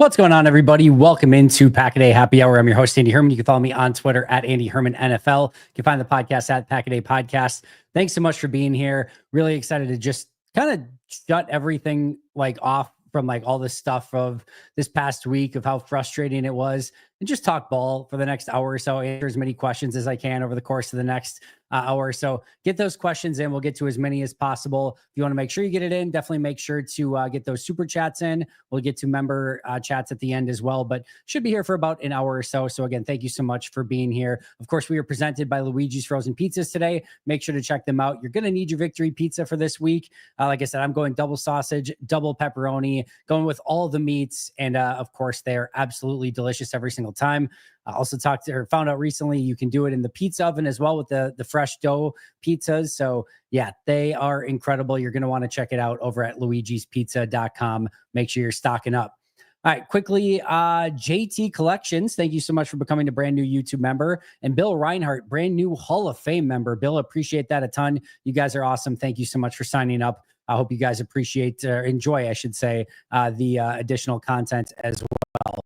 What's going on, everybody? Welcome into Packaday Happy Hour. I'm your host, Andy Herman. You can follow me on Twitter at Andy Herman NFL. You can find the podcast at Packaday Podcast. Thanks so much for being here. Really excited to just kind of shut everything off from all this stuff of this past week of how frustrating it was and just talk ball for the next hour or so. Answer as many questions as I can over the course of the next hour or so. Get those questions in. We'll get to as many as possible. If you want to make sure you get it in, definitely make sure to get those super chats in. We'll get to member chats at the end as well, but should be here for about an hour or so. So again, thank you so much for being here. Of course, we are presented by Luiges Frozen Pizzas today. Make sure to check them out. You're going to need your victory pizza for this week. Like I said, I'm going double sausage, double pepperoni, going with all the meats. And of course, they're absolutely delicious every single time. I also found out recently you can do it in the pizza oven as well with the fresh dough pizzas. So yeah, they are incredible. You're going to want to check it out over at luigespizza.com. Make sure you're stocking up. All right, quickly, JT Collections, thank you so much for becoming a brand new YouTube member. And Bill Reinhart, brand new Hall of Fame member. Bill, appreciate that a ton. You guys are awesome. Thank you so much for signing up. I hope you guys enjoy, I should say, the additional content as well.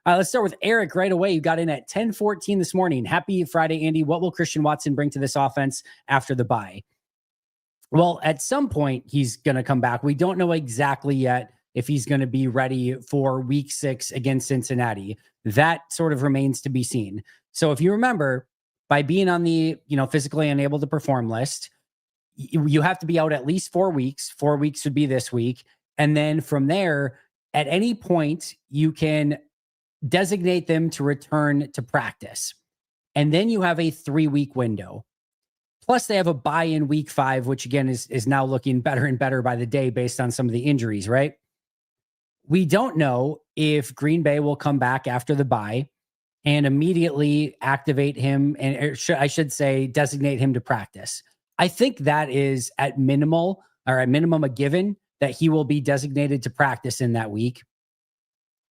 All right, let's start with Eric right away. You got in at 10:14 this morning. Happy Friday, Andy. What will Christian Watson bring to this offense after the bye? Well, at some point, he's going to come back. We don't know exactly yet if he's going to be ready for week 6 against Cincinnati. That sort of remains to be seen. So if you remember, by being on the physically unable to perform list, you have to be out at least 4 weeks. 4 weeks would be this week. And then from there, at any point, you can designate them to return to practice. And then you have a 3-week window. Plus, they have a bye in week 5, which again is now looking better and better by the day based on some of the injuries, right? We don't know if Green Bay will come back after the bye and immediately activate him, and I should say designate him to practice. I think that is at minimum a given that he will be designated to practice in that week.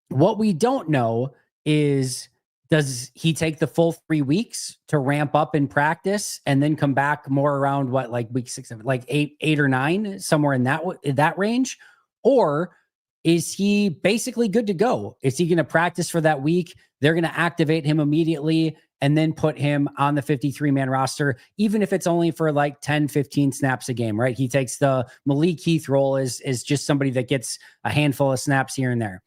What we don't know is, does he take the full 3 weeks to ramp up in practice and then come back more around week 6, 7, 8 or 9, somewhere in that range? Or is he basically good to go? Is he going to practice for that week? They're going to activate him immediately and then put him on the 53-man roster, even if it's only for 10, 15 snaps a game, right? He takes the Malik Heath role as just somebody that gets a handful of snaps here and there.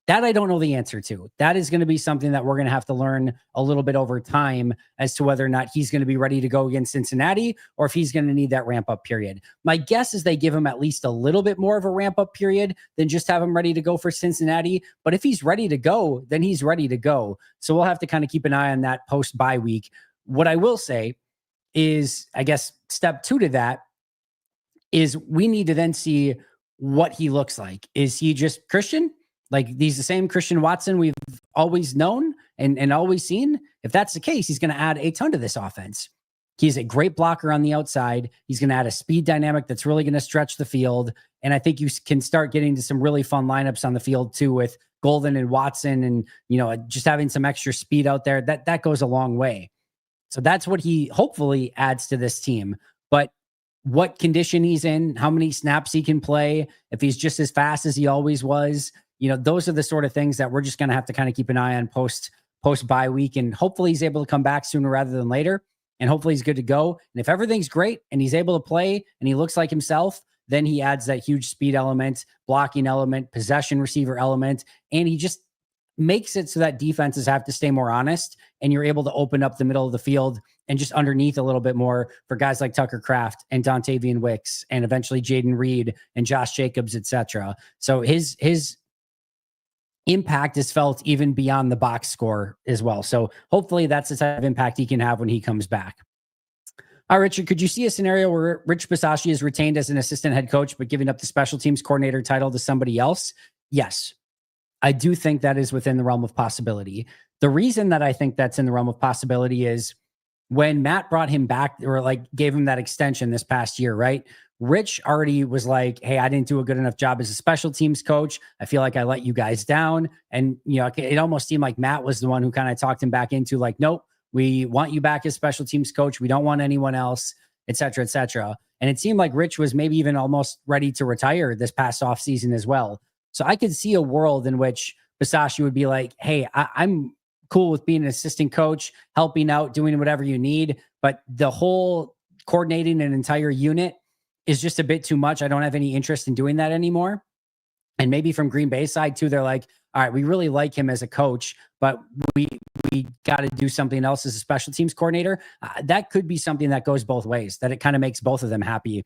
That I don't know the answer to. That is going to be something that we're going to have to learn a little bit over time as to whether or not he's going to be ready to go against Cincinnati or if he's going to need that ramp-up period. My guess is they give him at least a little bit more of a ramp-up period than just have him ready to go for Cincinnati. But if he's ready to go, then he's ready to go. So we'll have to kind of keep an eye on that post-bye week. What I will say is, I guess, step 2 to that is we need to then see what he looks like. Is he just Christian? He's the same Christian Watson we've always known and always seen? If that's the case, he's going to add a ton to this offense. He's a great blocker on the outside. He's going to add a speed dynamic that's really going to stretch the field. And I think you can start getting to some really fun lineups on the field too with Golden and Watson and, just having some extra speed out there. That goes a long way. So that's what he hopefully adds to this team. But what condition he's in, how many snaps he can play, if he's just as fast as he always was, those are the sort of things that we're just going to have to kind of keep an eye on post bye week. And hopefully he's able to come back sooner rather than later. And hopefully he's good to go. And if everything's great and he's able to play and he looks like himself, then he adds that huge speed element, blocking element, possession receiver element. And he just makes it so that defenses have to stay more honest and you're able to open up the middle of the field and just underneath a little bit more for guys like Tucker Kraft and Dontavian Wicks and eventually Jaden Reed and Josh Jacobs, etc. So his impact is felt even beyond the box score as well. So hopefully that's the type of impact he can have when he comes back. All right, Richard, could you see a scenario where Rich Bisaccia is retained as an assistant head coach, but giving up the special teams coordinator title to somebody else? Yes, I do think that is within the realm of possibility. The reason that I think that's in the realm of possibility is when Matt brought him back or gave him that extension this past year, right? Rich already was like, hey, I didn't do a good enough job as a special teams coach. I feel like I let you guys down. And, it almost seemed like Matt was the one who kind of talked him back into nope, we want you back as special teams coach. We don't want anyone else, et cetera, et cetera. And it seemed like Rich was maybe even almost ready to retire this past offseason as well. So I could see a world in which Bisaccia would be like, hey, I'm cool with being an assistant coach, helping out, doing whatever you need. But the whole coordinating an entire unit is just a bit too much. I don't have any interest in doing that anymore. And maybe from Green Bay side too, they're like, all right, we really like him as a coach, but we got to do something else as a special teams coordinator. That could be something that goes both ways, that it kind of makes both of them happy.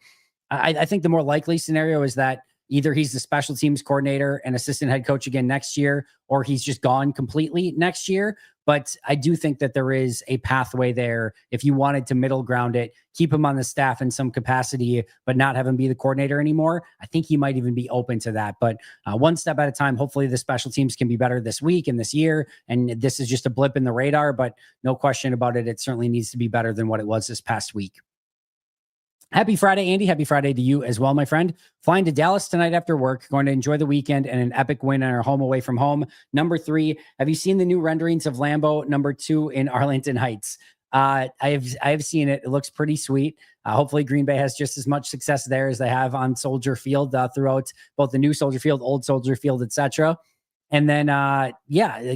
I think the more likely scenario is that either he's the special teams coordinator and assistant head coach again next year, or he's just gone completely next year. But I do think that there is a pathway there. If you wanted to middle ground it, keep him on the staff in some capacity, but not have him be the coordinator anymore, I think he might even be open to that. But one step at a time, hopefully the special teams can be better this week and this year. And this is just a blip in the radar, but no question about it. It certainly needs to be better than what it was this past week. Happy Friday, Andy. Happy Friday to you as well, my friend. Flying to Dallas tonight after work. Going to enjoy the weekend and an epic win on our home away from home. Number 3, have you seen the new renderings of Lambeau? Number 2 in Arlington Heights. I have seen it. It looks pretty sweet. Hopefully Green Bay has just as much success there as they have on Soldier Field throughout both the new Soldier Field, old Soldier Field, etc. And then,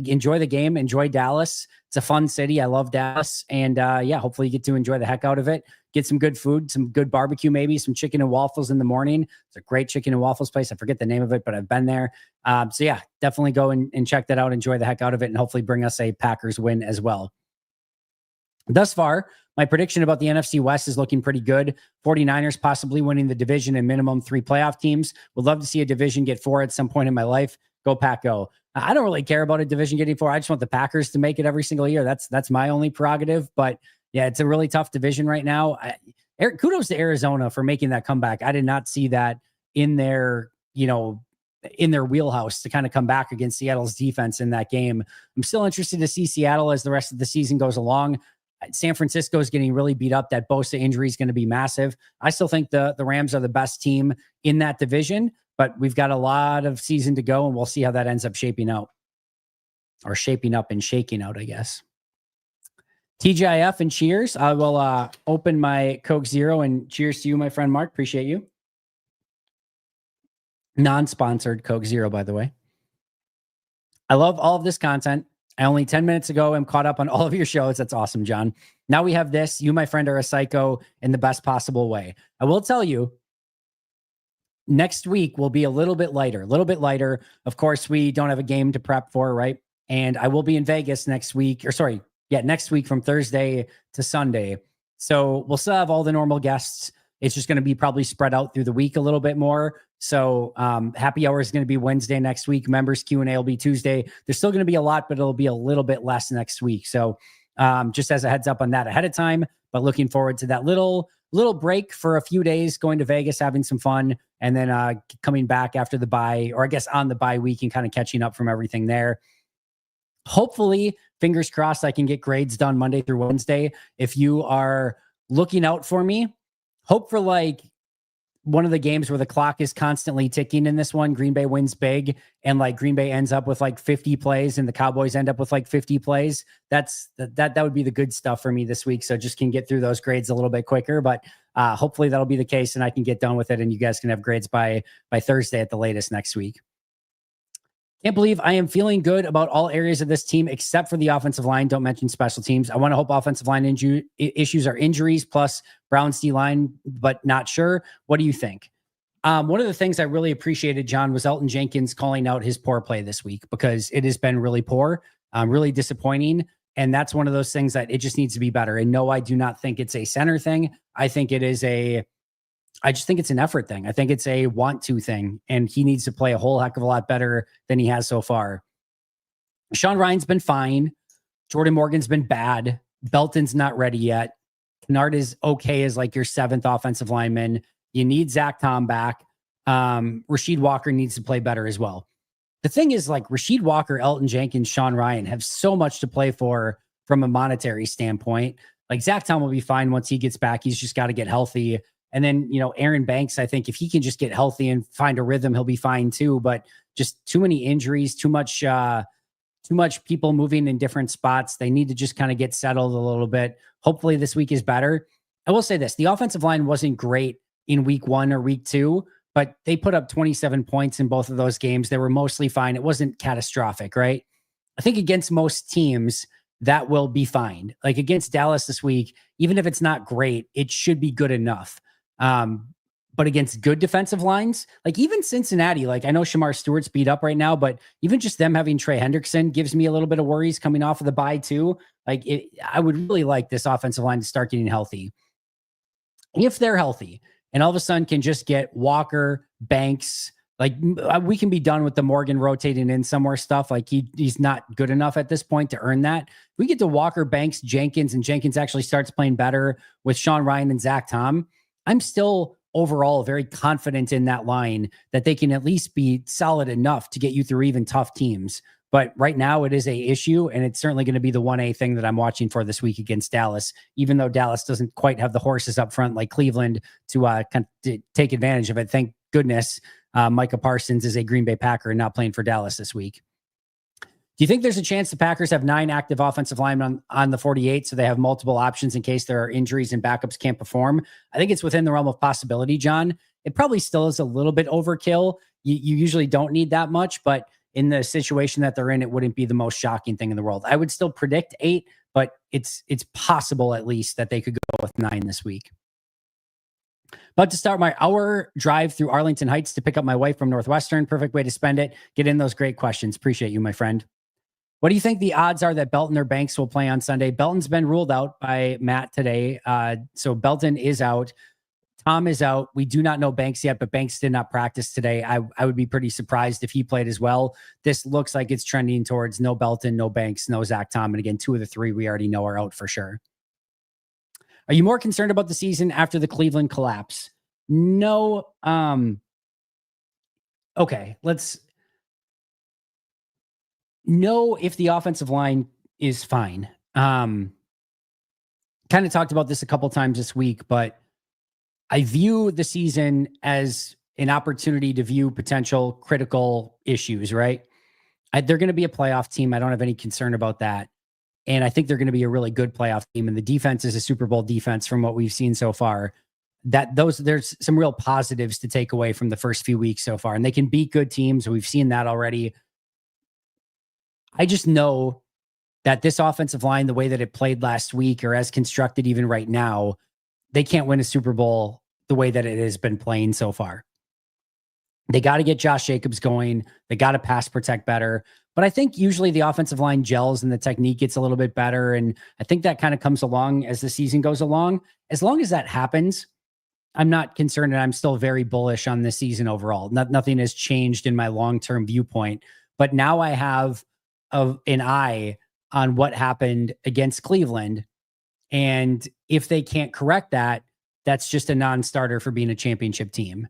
enjoy the game. Enjoy Dallas. It's a fun city. I love Dallas. And hopefully you get to enjoy the heck out of it. Get some good food, some good barbecue, maybe some chicken and waffles in the morning. It's a great chicken and waffles place. I forget the name of it, but I've been there. Definitely go and check that out. Enjoy the heck out of it and hopefully bring us a Packers win as well. Thus far, my prediction about the NFC West is looking pretty good. 49ers possibly winning the division and minimum 3 playoff teams. Would love to see a division get 4 at some point in my life. Go Pack, go. I don't really care about a division getting 4. I just want the Packers to make it every single year. That's my only prerogative. But yeah, it's a really tough division right now. Kudos to Arizona for making that comeback. I did not see that in their wheelhouse to kind of come back against Seattle's defense in that game. I'm still interested to see Seattle as the rest of the season goes along. San Francisco is getting really beat up. That Bosa injury is going to be massive. I still think the Rams are the best team in that division, but we've got a lot of season to go, and we'll see how that ends up shaping out. Or shaping up and shaking out, I guess. TGIF and cheers. I will open my Coke Zero and cheers to you, my friend Mark. Appreciate you. Non-sponsored Coke Zero, by the way. I love all of this content. I only 10 minutes ago am caught up on all of your shows. That's awesome, John. Now we have this. You, my friend, are a psycho in the best possible way. I will tell you, next week will be a little bit lighter. Of course, we don't have a game to prep for, right? And I will be in Vegas next week, next week from Thursday to Sunday. So we'll still have all the normal guests. It's just going to be probably spread out through the week a little bit more. So happy hour is going to be Wednesday next week. Members Q&A will be Tuesday. There's still going to be a lot, but it'll be a little bit less next week. So just as a heads up on that ahead of time, but looking forward to that little break for a few days, going to Vegas, having some fun, and then coming back after the bye, or I guess on the bye week, and kind of catching up from everything there. Hopefully, fingers crossed, I can get grades done Monday through Wednesday. If you are looking out for me, hope for like one of the games where the clock is constantly ticking in this one. Green Bay wins big, and like Green Bay ends up with like 50 plays and the Cowboys end up with like 50 plays. That would be the good stuff for me this week. So just can get through those grades a little bit quicker, but hopefully that'll be the case and I can get done with it and you guys can have grades by Thursday at the latest next week. Can't believe I am feeling good about all areas of this team except for the offensive line. Don't mention special teams. I want to hope offensive line issues are injuries plus Browns D-line, but not sure. What do you think? One of the things I really appreciated, John, was Elgton Jenkins calling out his poor play this week because it has been really poor, really disappointing. And that's one of those things that it just needs to be better. And no, I do not think it's a center thing. I just think it's an effort thing. I think it's a want to thing, and he needs to play a whole heck of a lot better than he has so far. Sean Ryan's been fine. Jordan Morgan's been bad. Belton's not ready yet. Kennard is okay as like your 7th offensive lineman. You need Zach Tom back. Rasheed Walker needs to play better as well. The thing is, like, Rasheed Walker, Elgton Jenkins, Sean Ryan have so much to play for from a monetary standpoint. Like, Zach Tom will be fine once he gets back. He's just got to get healthy. And then, Aaron Banks, I think if he can just get healthy and find a rhythm, he'll be fine too. But just too many injuries, too much people moving in different spots. They need to just kind of get settled a little bit. Hopefully this week is better. I will say this, the offensive line wasn't great in week 1 or week 2, but they put up 27 points in both of those games. They were mostly fine. It wasn't catastrophic, right? I think against most teams, that will be fine. Like against Dallas this week, even if it's not great, it should be good enough. But against good defensive lines, like even Cincinnati, like I know Shamar Stewart's beat up right now, but even just them having Trey Hendrickson gives me a little bit of worries coming off of the bye too. I would really like this offensive line to start getting healthy. If they're healthy and all of a sudden can just get Walker, Banks, like we can be done with the Morgan rotating in somewhere stuff. Like he's not good enough at this point to earn that. We get to Walker, Banks, Jenkins, and Jenkins actually starts playing better with Sean Rhyan and Zach Tom. I'm still overall very confident in that line that they can at least be solid enough to get you through even tough teams. But right now it is a issue, and it's certainly going to be the 1A thing that I'm watching for this week against Dallas, even though Dallas doesn't quite have the horses up front like Cleveland to take advantage of it. Thank goodness Micah Parsons is a Green Bay Packer and not playing for Dallas this week. Do you think there's a chance the Packers have 9 active offensive linemen on the 48, so they have multiple options in case there are injuries and backups can't perform? I think it's within the realm of possibility, John. It probably still is a little bit overkill. You usually don't need that much, but in the situation that they're in, it wouldn't be the most shocking thing in the world. I would still predict 8, but it's possible at least that they could go with 9 this week. About to start my hour drive through Arlington Heights to pick up my wife from Northwestern. Perfect way to spend it. Get in those great questions. Appreciate you, my friend. What do you think the odds are that Belton or Banks will play on Sunday? Belton's been ruled out by Matt today. So Belton is out. Tom is out. We do not know Banks yet, but Banks did not practice today. I would be pretty surprised if he played as well. This looks like it's trending towards no Belton, no Banks, no Zach Tom. And again, 2 of the 3 we already know are out for sure. Are you more concerned about the season after the Cleveland collapse? No. Okay, let's know if the offensive line is fine. Kind of talked about this a couple times this week, but I view the season as an opportunity to view potential critical issues, right? They're going to be a playoff team. I don't have any concern about that. And I think they're going to be a really good playoff team. And the defense is a Super Bowl defense from what we've seen so far. There's some real positives to take away from the first few weeks so far. And they can beat good teams. We've seen that already. I just know that this offensive line, the way that it played last week or as constructed even right now, they can't win a Super Bowl the way that it has been playing so far. They got to get Josh Jacobs going. They got to pass protect better. But I think usually the offensive line gels and the technique gets a little bit better. And I think that kind of comes along as the season goes along. As long as that happens, I'm not concerned, and I'm still very bullish on this season overall. Nothing has changed in my long-term viewpoint. But now I have an eye on what happened against Cleveland. And if they can't correct that, that's just a non-starter for being a championship team.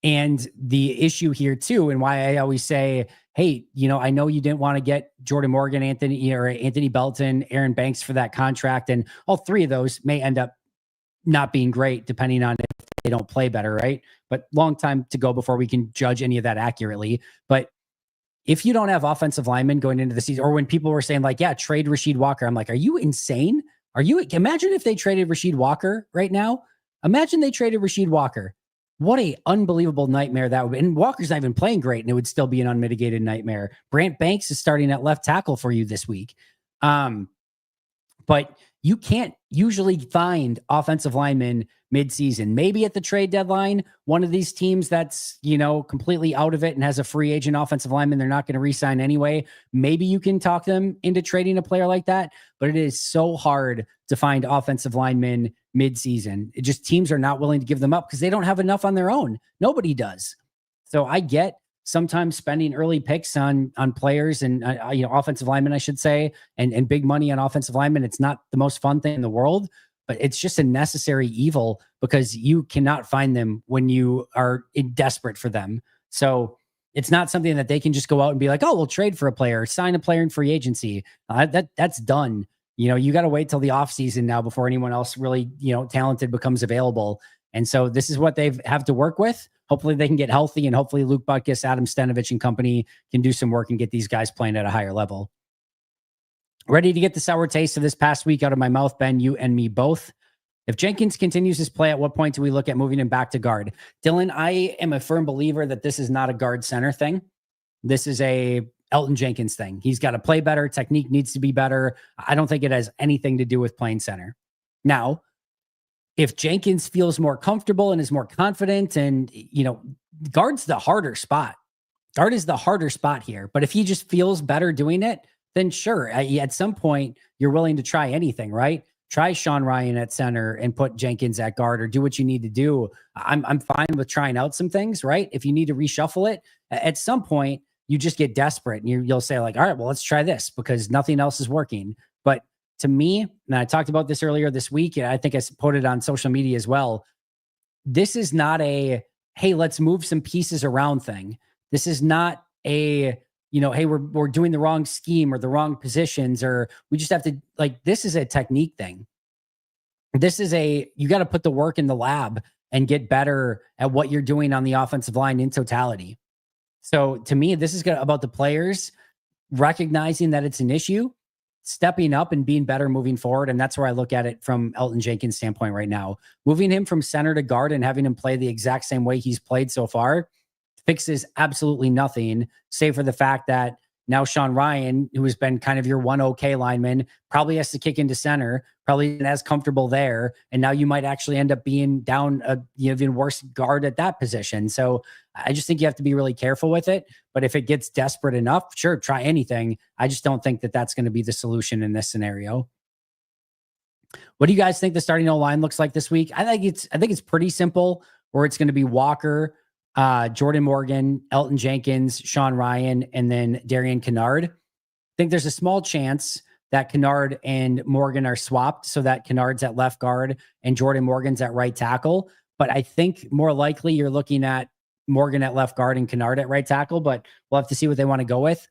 And the issue here too, and why I always say, hey, I know you didn't want to get Jordan Morgan, Anthony Belton, Aaron Banks for that contract. And all 3 of those may end up not being great depending on if they don't play better, right? But long time to go before we can judge any of that accurately. But if you don't have offensive linemen going into the season, or when people were saying like, yeah, trade Rasheed Walker, I'm like, are you insane? Imagine if they traded Rasheed Walker right now. Imagine they traded Rasheed Walker. What a unbelievable nightmare that would be. And Walker's not even playing great, and it would still be an unmitigated nightmare. Brant Banks is starting at left tackle for you this week. But you can't usually find offensive linemen midseason. Maybe at the trade deadline, one of these teams that's, completely out of it and has a free agent offensive lineman they're not going to re-sign anyway. Maybe you can talk them into trading a player like that, but it is so hard to find offensive linemen midseason. Teams are not willing to give them up because they don't have enough on their own. Nobody does. So I get sometimes spending early picks on players and offensive linemen, I should say, and big money on offensive linemen. It's not the most fun thing in the world, but it's just a necessary evil because you cannot find them when you are desperate for them. So it's not something that they can just go out and be like, oh, we'll trade for a player, sign a player in free agency. That's done. You got to wait till the offseason now before anyone else really, talented becomes available. And so this is what they have to work with. Hopefully they can get healthy, and hopefully Luke Butkus, Adam Stenovich and company can do some work and get these guys playing at a higher level. Ready to get the sour taste of this past week out of my mouth, Ben, you and me both. If Jenkins continues his play, at what point do we look at moving him back to guard? Dylan, I am a firm believer that this is not a guard center thing. This is a Elgton Jenkins thing. He's got to play better. Technique needs to be better. I don't think it has anything to do with playing center. Now, if Jenkins feels more comfortable and is more confident, and, guard's the harder spot. Guard is the harder spot here. But if he just feels better doing it, then sure. At some point, you're willing to try anything, right? Try Sean Ryan at center and put Jenkins at guard, or do what you need to do. I'm fine with trying out some things, right? If you need to reshuffle it, at some point, you just get desperate and you'll say like, all right, well, let's try this because nothing else is working. But to me, and I talked about this earlier this week, and I think I put it on social media as well. This is not a, hey, let's move some pieces around thing. This is not a, hey, we're doing the wrong scheme or the wrong positions, or we just have to, this is a technique thing. This is you got to put the work in the lab and get better at what you're doing on the offensive line in totality. So to me, this is about the players recognizing that it's an issue, stepping up and being better moving forward. And that's where I look at it from Elgton Jenkins' standpoint right now. Moving him from center to guard and having him play the exact same way he's played so far fixes absolutely nothing, save for the fact that now Sean Ryan, who has been kind of your one okay lineman, probably has to kick into center, probably isn't as comfortable there. And now you might actually end up being down a even worse guard at that position. So I just think you have to be really careful with it. But if it gets desperate enough, sure, try anything. I just don't think that that's going to be the solution in this scenario. What do you guys think the starting O-line looks like this week? I think it's pretty simple, where it's going to be Walker, Jordan Morgan, Elgton Jenkins, Sean Ryan, and then Darian Kennard. I think there's a small chance that Kennard and Morgan are swapped so that Kennard's at left guard and Jordan Morgan's at right tackle. But I think more likely you're looking at Morgan at left guard and Kennard at right tackle, but we'll have to see what they want to go with.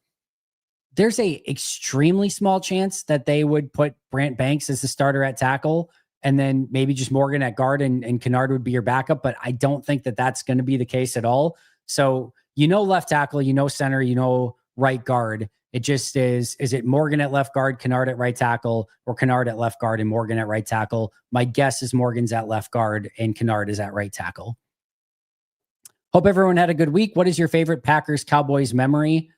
There's a extremely small chance that they would put Brant Banks as the starter at tackle, and then maybe just Morgan at guard and Kennard would be your backup. But I don't think that that's going to be the case at all. So, left tackle, center, right guard. It just is it Morgan at left guard, Kennard at right tackle, or Kennard at left guard and Morgan at right tackle? My guess is Morgan's at left guard and Kennard is at right tackle. Hope everyone had a good week. What is your favorite Packers-Cowboys memory?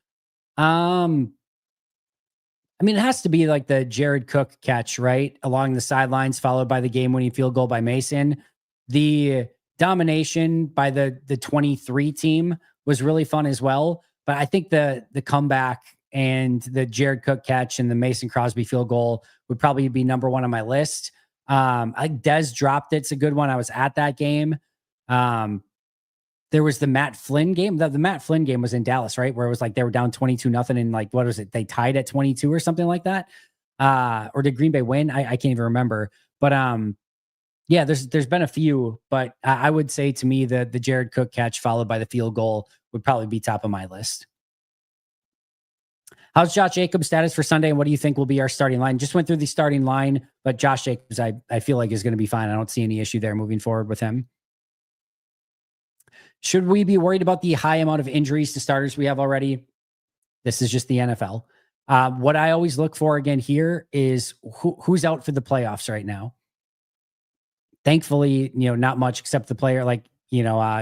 It has to be like the Jared Cook catch, right? Along the sidelines, followed by the game-winning field goal by Mason. The domination by the 23 team was really fun as well. But I think the comeback and the Jared Cook catch and the Mason Crosby field goal would probably be number one on my list. I think Dez dropped it's a good one. I was at that game. There was the Matt Flynn game. The Matt Flynn game was in Dallas, right? Where it was like they were down 22-0 and what was it? They tied at 22 or something like that. Or did Green Bay win? I can't even remember. But yeah, there's been a few, but I would say to me the Jared Cook catch followed by the field goal would probably be top of my list. How's Josh Jacobs' status for Sunday, and what do you think will be our starting line? Just went through the starting line, but Josh Jacobs, I feel like is going to be fine. I don't see any issue there moving forward with him. Should we be worried about the high amount of injuries to starters we have already? This is just the NFL. What I always look for again here is who's out for the playoffs right now. Thankfully, not much except the player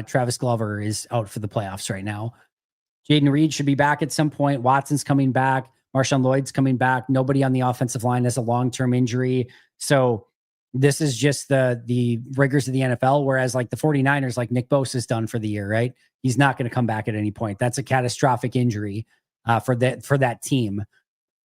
Travis Glover is out for the playoffs right now. Jaden Reed should be back at some point. Watson's coming back. Marshawn Lloyd's coming back. Nobody on the offensive line has a long-term injury. So this is just the rigors of the NFL. Whereas the 49ers, Nick Bosa is done for the year, right? He's not going to come back at any point. That's a catastrophic injury for that team.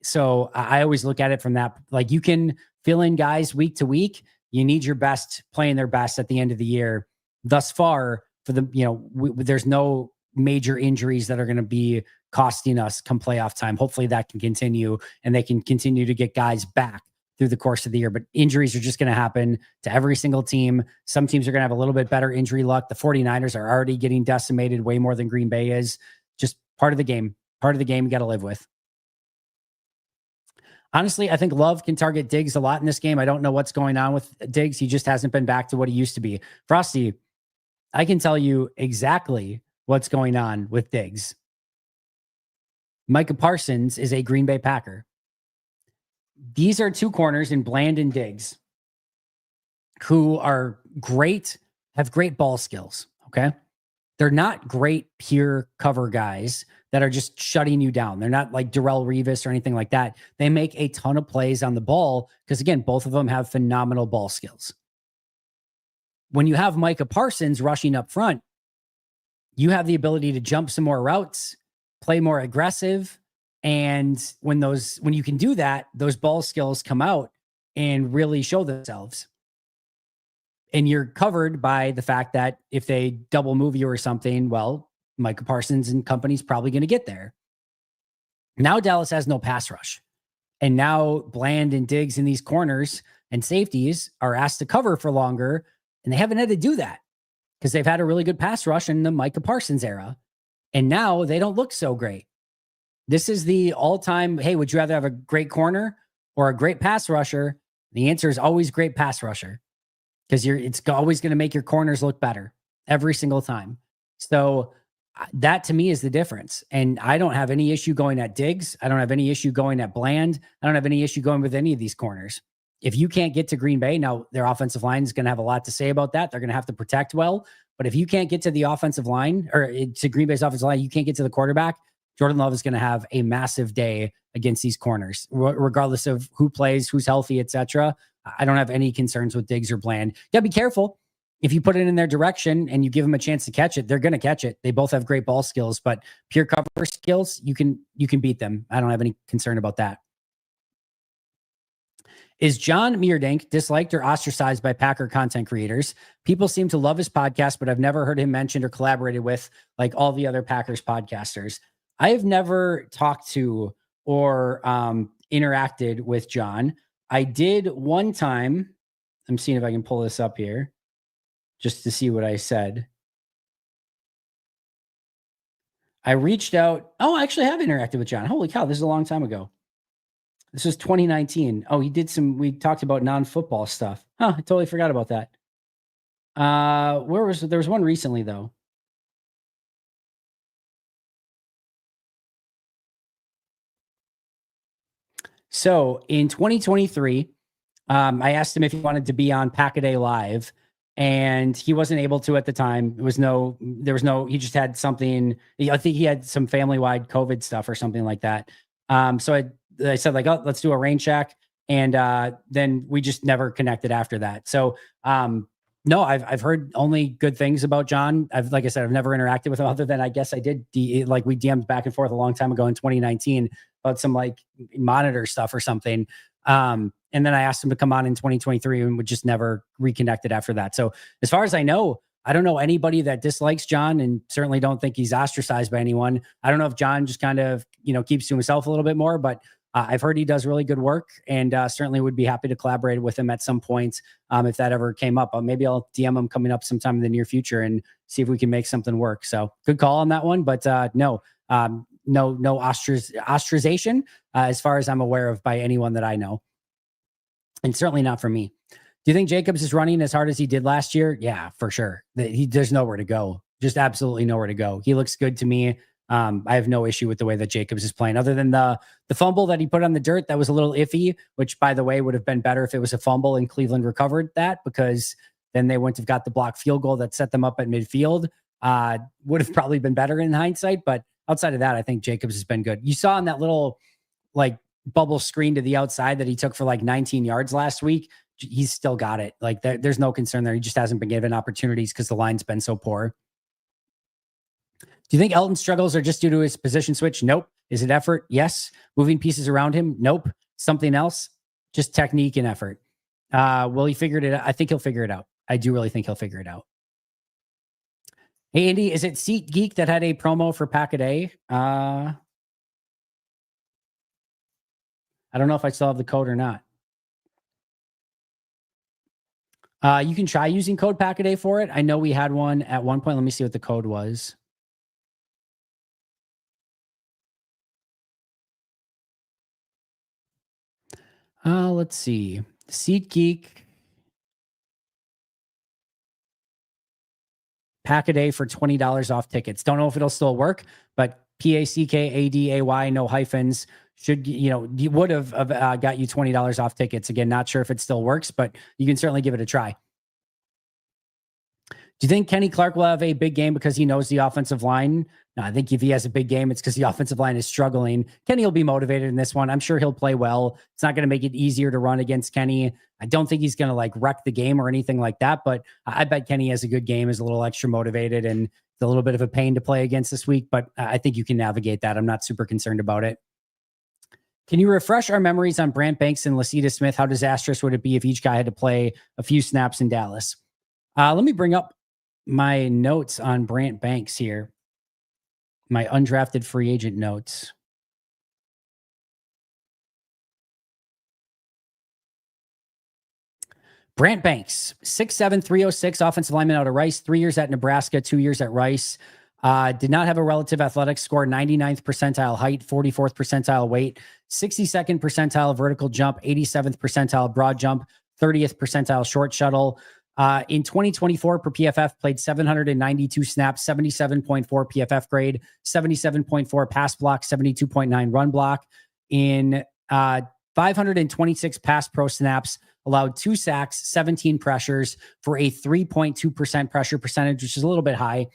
So I always look at it from that. You can fill in guys week to week. You need your best playing their best at the end of the year. Thus far, for there's no major injuries that are going to be costing us come playoff time. Hopefully that can continue and they can continue to get guys back through the course of the year. But injuries are just going to happen to every single team. Some teams are going to have a little bit better injury luck. The 49ers are already getting decimated way more than Green Bay is. Just part of the game. Part of the game you got to live with. Honestly, I think Love can target Diggs a lot in this game. I don't know what's going on with Diggs. He just hasn't been back to what he used to be. Frosty, I can tell you exactly what's going on with Diggs. Micah Parsons is a Green Bay Packer. These are two corners in Bland and Diggs. who are great, have great ball skills. Okay. They're not great pure cover guys that are just shutting you down. They're not like Darrelle Revis or anything like that. They make a ton of plays on the ball because, again, both of them have phenomenal ball skills. When you have Micah Parsons rushing up front, you have the ability to jump some more routes, play more aggressive. And when you can do that, those ball skills come out and really show themselves. And you're covered by the fact that if they double move you or something, well, Micah Parsons and company's probably going to get there. Now Dallas has no pass rush. And now Bland and Diggs in these corners and safeties are asked to cover for longer. And they haven't had to do that because they've had a really good pass rush in the Micah Parsons era. And now they don't look so great. This is the all-time, hey, would you rather have a great corner or a great pass rusher? The answer is always great pass rusher because it's always going to make your corners look better every single time. So that to me is the difference. And I don't have any issue going at Diggs. I don't have any issue going at Bland. I don't have any issue going with any of these corners. If you can't get to Green Bay, now their offensive line is going to have a lot to say about that. They're going to have to protect well. But if you can't get to the offensive line or to Green Bay's offensive line, you can't get to the quarterback, Jordan Love is going to have a massive day against these corners, regardless of who plays, who's healthy, etc. I don't have any concerns with Diggs or Bland. You got to be careful. If you put it in their direction and you give them a chance to catch it, they're going to catch it. They both have great ball skills, but pure cover skills, you can beat them. I don't have any concern about that. Is John Meerdink disliked or ostracized by Packer content creators? People seem to love his podcast, but I've never heard him mentioned or collaborated with like all the other Packers podcasters. I have never talked to or interacted with John. I did one time. I'm seeing if I can pull this up here just to see what I said. I reached out. Oh, I actually have interacted with John. Holy cow, this is a long time ago. This was 2019. Oh, we talked about non-football stuff. Huh, I totally forgot about that. There was one recently though. So in 2023, I asked him if he wanted to be on Packaday Live, and he wasn't able to at the time. He just had something. I think he had some family-wide COVID stuff or something like that. So I said like, oh, let's do a rain check. And then we just never connected after that. So no, I've heard only good things about John. Like I said, I've never interacted with him other than I guess I did we DM'd back and forth a long time ago in 2019 about some like monitor stuff or something. And then I asked him to come on in 2023 and we just never reconnected after that. So as far as I know, I don't know anybody that dislikes John and certainly don't think he's ostracized by anyone. I don't know if John just kind of, keeps to himself a little bit more, but I've heard he does really good work and certainly would be happy to collaborate with him at some point if that ever came up. Maybe I'll DM him coming up sometime in the near future and see if we can make something work. So good call on that one, but no ostracization as far as I'm aware of by anyone that I know, and certainly not for me. Do you think Jacobs is running as hard as he did last year? Yeah, for sure. There's nowhere to go. Just absolutely nowhere to go. He looks good to me. I have no issue with the way that Jacobs is playing, other than the fumble that he put on the dirt. That was a little iffy, which, by the way, would have been better if it was a fumble and Cleveland recovered that, because then they wouldn't have got the blocked field goal that set them up at midfield. Would have probably been better in hindsight. But outside of that, I think Jacobs has been good. You saw in that little like bubble screen to the outside that he took for like 19 yards last week. He's still got it. Like there's no concern there. He just hasn't been given opportunities because the line's been so poor. Do you think Elton's struggles are just due to his position switch? Nope. Is it effort? Yes. Moving pieces around him? Nope. Something else? Just technique and effort. Will he figure it out? I think he'll figure it out. I do really think he'll figure it out. Hey, Andy, is it SeatGeek that had a promo for Packaday? I don't know if I still have the code or not. You can try using code Packaday for it. I know we had one at one point. Let me see what the code was. Let's see. SeatGeek. Packaday for $20 off tickets. Don't know if it'll still work, but Packaday, no hyphens, should, you would have got you $20 off tickets. Again, not sure if it still works, but you can certainly give it a try. Do you think Kenny Clark will have a big game because he knows the offensive line? No, I think if he has a big game, it's because the offensive line is struggling. Kenny will be motivated in this one. I'm sure he'll play well. It's not going to make it easier to run against Kenny. I don't think he's going to like wreck the game or anything like that, but I bet Kenny has a good game, is a little extra motivated, and it's a little bit of a pain to play against this week, but I think you can navigate that. I'm not super concerned about it. Can you refresh our memories on Brant Banks and Luiges Smith? How disastrous would it be if each guy had to play a few snaps in Dallas? Let me bring up my notes on Brant Banks here. My undrafted free agent notes. Brant Banks, 6'7", 306, offensive lineman out of Rice, 3 years at Nebraska, 2 years at Rice. Did not have a relative athletics score, 99th percentile height, 44th percentile weight, 62nd percentile vertical jump, 87th percentile broad jump, 30th percentile short shuttle. In 2024 per PFF, played 792 snaps, 77.4 PFF grade, 77.4 pass block, 72.9 run block. In 526 pass pro snaps, allowed 2 sacks, 17 pressures for a 3.2% pressure percentage, which is a little bit high.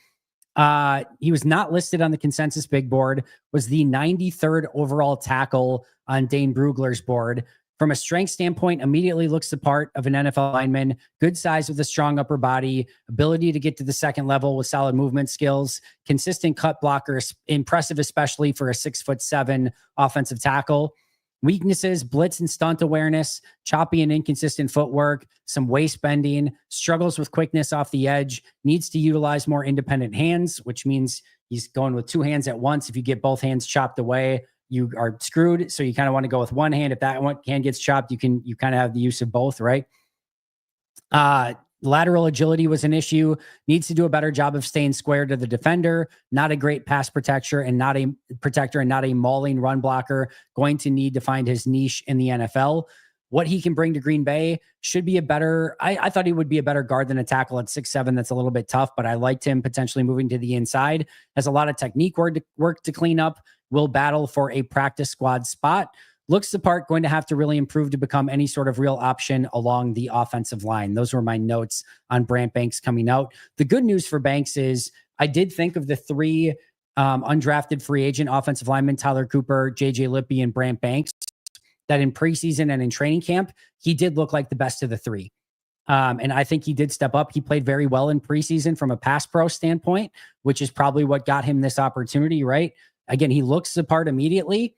He was not listed on the consensus big board, was the 93rd overall tackle on Dane Brugler's board. From a strength standpoint, immediately looks the part of an NFL lineman, good size with a strong upper body, ability to get to the second level with solid movement skills, consistent cut blocker, impressive, especially for a 6'7" offensive tackle. Weaknesses, blitz and stunt awareness, choppy and inconsistent footwork, some waist bending, struggles with quickness off the edge, needs to utilize more independent hands, which means he's going with 2 hands at once. If you get both hands chopped away, you are screwed. So you kind of want to go with one hand. If that one hand gets chopped, you kind of have the use of both, right? Lateral agility was an issue. Needs to do a better job of staying square to the defender. Not a great pass protector and not a mauling run blocker. Going to need to find his niche in the NFL. What he can bring to Green Bay should be a better. I thought he would be a better guard than a tackle at 6'7". That's a little bit tough, but I liked him potentially moving to the inside. Has a lot of technique work to clean up. Will battle for a practice squad spot. Looks the part, going to have to really improve to become any sort of real option along the offensive line. Those were my notes on Brant Banks coming out. The good news for Banks is I did think of the 3 undrafted free agent offensive linemen, Tyler Cooper, JJ Lippy, and Brant Banks, that in preseason and in training camp, he did look like the best of the 3. And I think he did step up. He played very well in preseason from a pass pro standpoint, which is probably what got him this opportunity, right? Again, he looks the part immediately.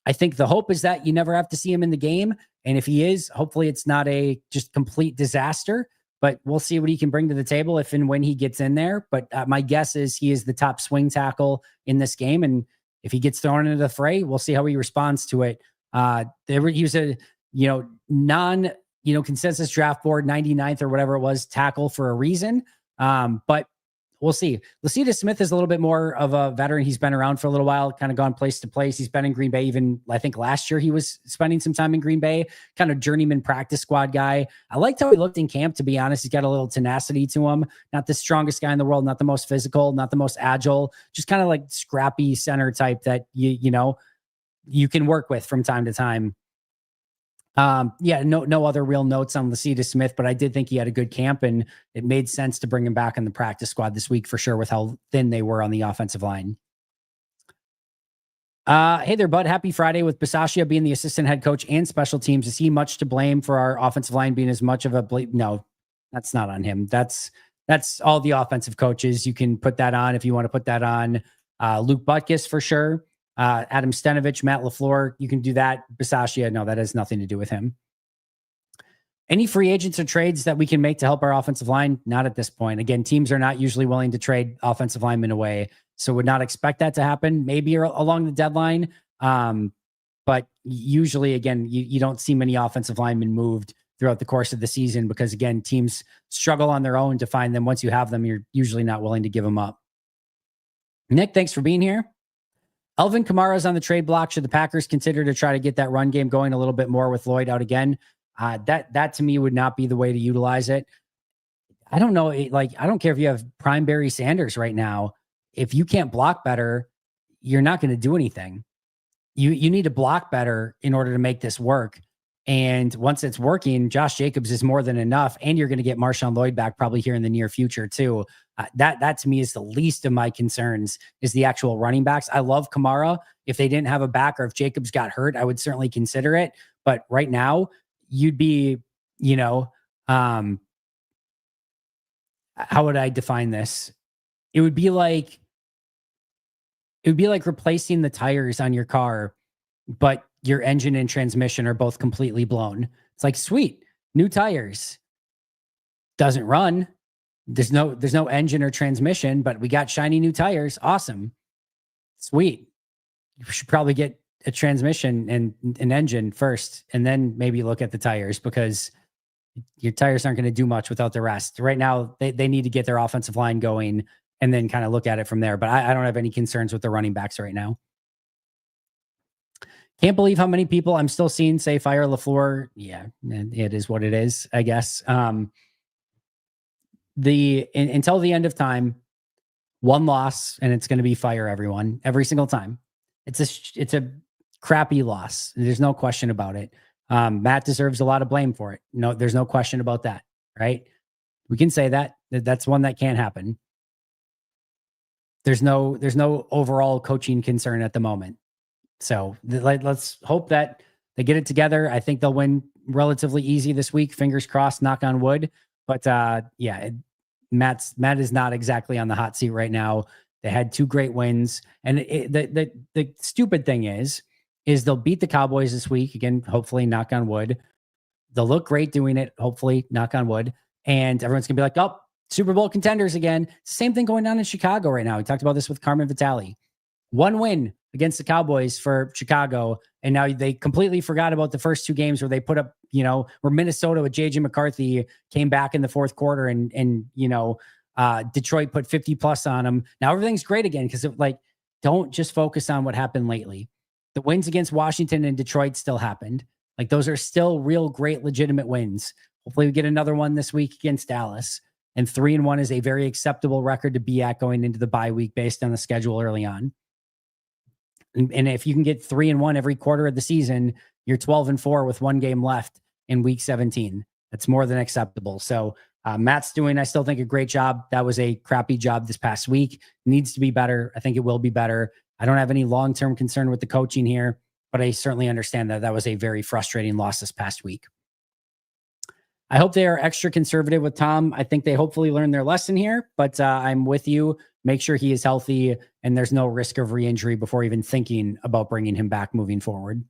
I think the hope is that you never have to see him in the game. And if he is, hopefully it's not a just complete disaster, but we'll see what he can bring to the table if and when he gets in there. But my guess is he is the top swing tackle in this game. And if he gets thrown into the fray, we'll see how he responds to it. He was a, consensus draft board 99th or whatever it was tackle for a reason. But we'll see. Luiges Smith is a little bit more of a veteran. He's been around for a little while, kind of gone place to place. He's been in Green Bay. Even I think last year he was spending some time in Green Bay, kind of journeyman practice squad guy. I liked how he looked in camp, to be honest. He's got a little tenacity to him. Not the strongest guy in the world, not the most physical, not the most agile, just kind of like scrappy center type that you can work with from time to time. No other real notes on Luiges Smith, but I did think he had a good camp, and it made sense to bring him back in the practice squad this week for sure with how thin they were on the offensive line. Hey there, bud. Happy Friday. With Bisaccia being the assistant head coach and special teams, is he much to blame for our offensive line being as much of a No, that's not on him. That's all the offensive coaches. You can put that on if you want to put that on Luke Butkus for sure. Adam Stenovich, Matt LaFleur, you can do that. Bisaccia, no, that has nothing to do with him. Any free agents or trades that we can make to help our offensive line? Not at this point. Again, teams are not usually willing to trade offensive linemen away, so would not expect that to happen. Maybe along the deadline, but usually, again, you don't see many offensive linemen moved throughout the course of the season because, again, teams struggle on their own to find them. Once you have them, you're usually not willing to give them up. Nick, thanks for being here. Alvin Kamara's on the trade block. Should the Packers consider to try to get that run game going a little bit more with Lloyd out again? That to me would not be the way to utilize it. I don't know. I don't care if you have prime Barry Sanders right now. If you can't block better, you're not going to do anything. You need to block better in order to make this work. And once it's working, Josh Jacobs is more than enough. And you're going to get Marshawn Lloyd back probably here in the near future too. That to me is the least of my concerns, is the actual running backs. I love Kamara. If they didn't have a back, or if Jacobs got hurt, I would certainly consider it. But right now you'd be, how would I define this? It would be like replacing the tires on your car, but your engine and transmission are both completely blown. It's like, sweet, new tires. Doesn't run. There's no engine or transmission, but we got shiny new tires. Awesome. Sweet. You should probably get a transmission and an engine first, and then maybe look at the tires, because your tires aren't going to do much without the rest. Right now, they need to get their offensive line going and then kind of look at it from there. But I don't have any concerns with the running backs right now. Can't believe how many people I'm still seeing say fire LaFleur. Yeah, it is what it is, I guess. Until the end of time, one loss, and it's going to be fire everyone every single time. It's a crappy loss. There's no question about it. Matt deserves a lot of blame for it. No, there's no question about that, right? We can say that. That's one that can't happen. There's no overall coaching concern at the moment. So let's hope that they get it together. I think they'll win relatively easy this week. Fingers crossed, knock on wood. But Matt is not exactly on the hot seat right now. They had 2 great wins. And the stupid thing is they'll beat the Cowboys this week. Again, hopefully, knock on wood. They'll look great doing it. Hopefully, knock on wood. And everyone's going to be like, oh, Super Bowl contenders again. Same thing going on in Chicago right now. We talked about this with Carmen Vitale. 1 win against the Cowboys for Chicago. And now they completely forgot about the first 2 games where they put up, where Minnesota with JJ McCarthy came back in the fourth quarter and Detroit put 50 plus on them. Now everything's great again, because don't just focus on what happened lately. The wins against Washington and Detroit still happened. Those are still real great, legitimate wins. Hopefully we get another one this week against Dallas. And 3-1 is a very acceptable record to be at going into the bye week based on the schedule early on. And if you can get 3-1 every quarter of the season, you're 12-4 with 1 game left in week 17. That's more than acceptable. So Matt's doing, I still think, a great job. That was a crappy job this past week. Needs to be better. I think it will be better. I don't have any long-term concern with the coaching here, but I certainly understand that was a very frustrating loss this past week. I hope they are extra conservative with Tom. I think they hopefully learned their lesson here, but I'm with you. Make sure he is healthy and there's no risk of re-injury before even thinking about bringing him back moving forward.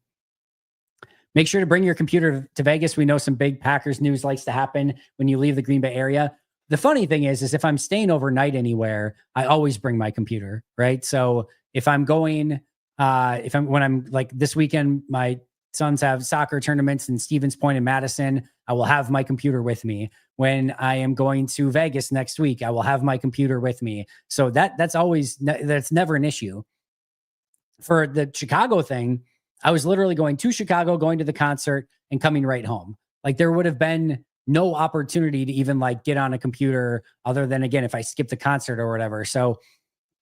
Make sure to bring your computer to Vegas. We know some big Packers news likes to happen when you leave the Green Bay area. The funny thing is if I'm staying overnight anywhere, I always bring my computer, right? So if I'm going, when I'm like this weekend, my sons have soccer tournaments in Stevens Point and Madison, I will have my computer with me. When I am going to Vegas next week, I will have my computer with me. So that's never an issue. For the Chicago thing, I was literally going to Chicago, going to the concert, and coming right home. There would have been no opportunity to even get on a computer other than, again, if I skipped the concert or whatever. So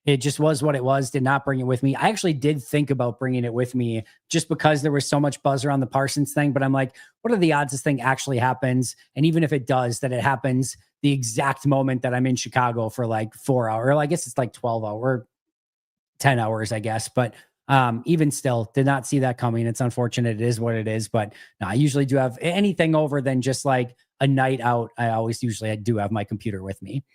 it just was what it was. Did not bring it with me. I actually did think about bringing it with me just because there was so much buzz around the Parsons thing. But I'm like, what are the odds this thing actually happens? And even if it does, that it happens the exact moment that I'm in Chicago for 4 hours. Or I guess it's 12 hours, 10 hours, I guess. But even still, did not see that coming. It's unfortunate. It is what it is. But no, I usually do have anything over than just a night out. I do have my computer with me.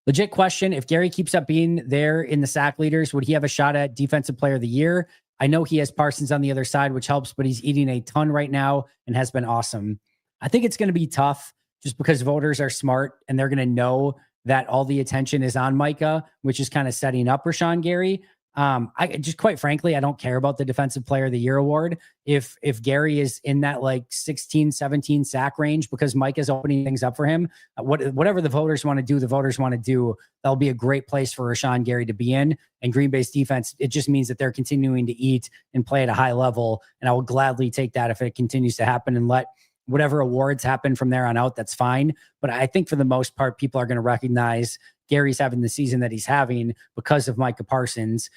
Legit question. If Gary keeps up being there in the sack leaders, would he have a shot at Defensive Player of the Year? I know he has Parsons on the other side, which helps, but he's eating a ton right now and has been awesome. I think it's going to be tough just because voters are smart and they're going to know that all the attention is on Micah, which is kind of setting up Rashawn Gary. I just, quite frankly, I don't care about the Defensive Player of the Year award. If Gary is in that 16, 17 sack range because Mike is opening things up for him, whatever the voters want to do, the voters want to do. That'll be a great place for Rashawn Gary to be in. And Green Bay's defense, it just means that they're continuing to eat and play at a high level. And I will gladly take that if it continues to happen, and let whatever awards happen from there on out. That's fine. But I think for the most part, people are going to recognize Gary's having the season that he's having because of Micah Parsons.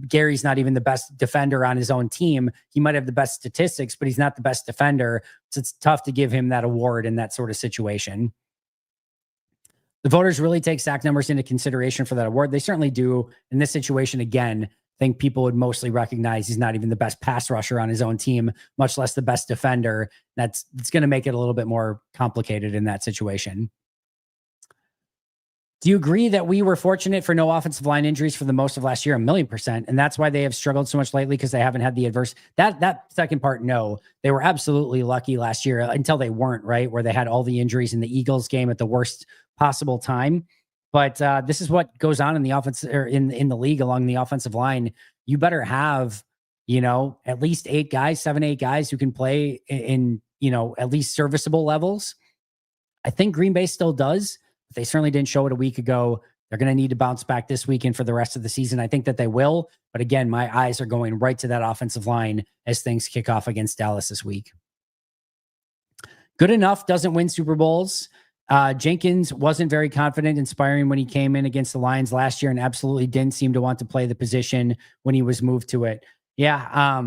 Gary's not even the best defender on his own team. He might have the best statistics, but he's not the best defender. So it's tough to give him that award in that sort of situation. The voters really take sack numbers into consideration for that award. They certainly do. In this situation, again, I think people would mostly recognize he's not even the best pass rusher on his own team, much less the best defender. It's going to make it a little bit more complicated in that situation. Do you agree that we were fortunate for no offensive line injuries for the most of last year? 1,000,000%. And that's why they have struggled so much lately, because they haven't had the adverse. That second part, no. They were absolutely lucky last year until they weren't, right? Where they had all the injuries in the Eagles game at the worst possible time. But this is what goes on in the offense, or in the league along the offensive line. You better have, at least 7, 8 guys who can play in, at least serviceable levels. I think Green Bay still does. But they certainly didn't show it a week ago. They're going to need to bounce back this weekend for the rest of the season. I think that they will. But again, my eyes are going right to that offensive line as things kick off against Dallas this week. Good enough doesn't win Super Bowls. Jenkins wasn't very confident, inspiring when he came in against the Lions last year, and absolutely didn't seem to want to play the position when he was moved to it. Yeah,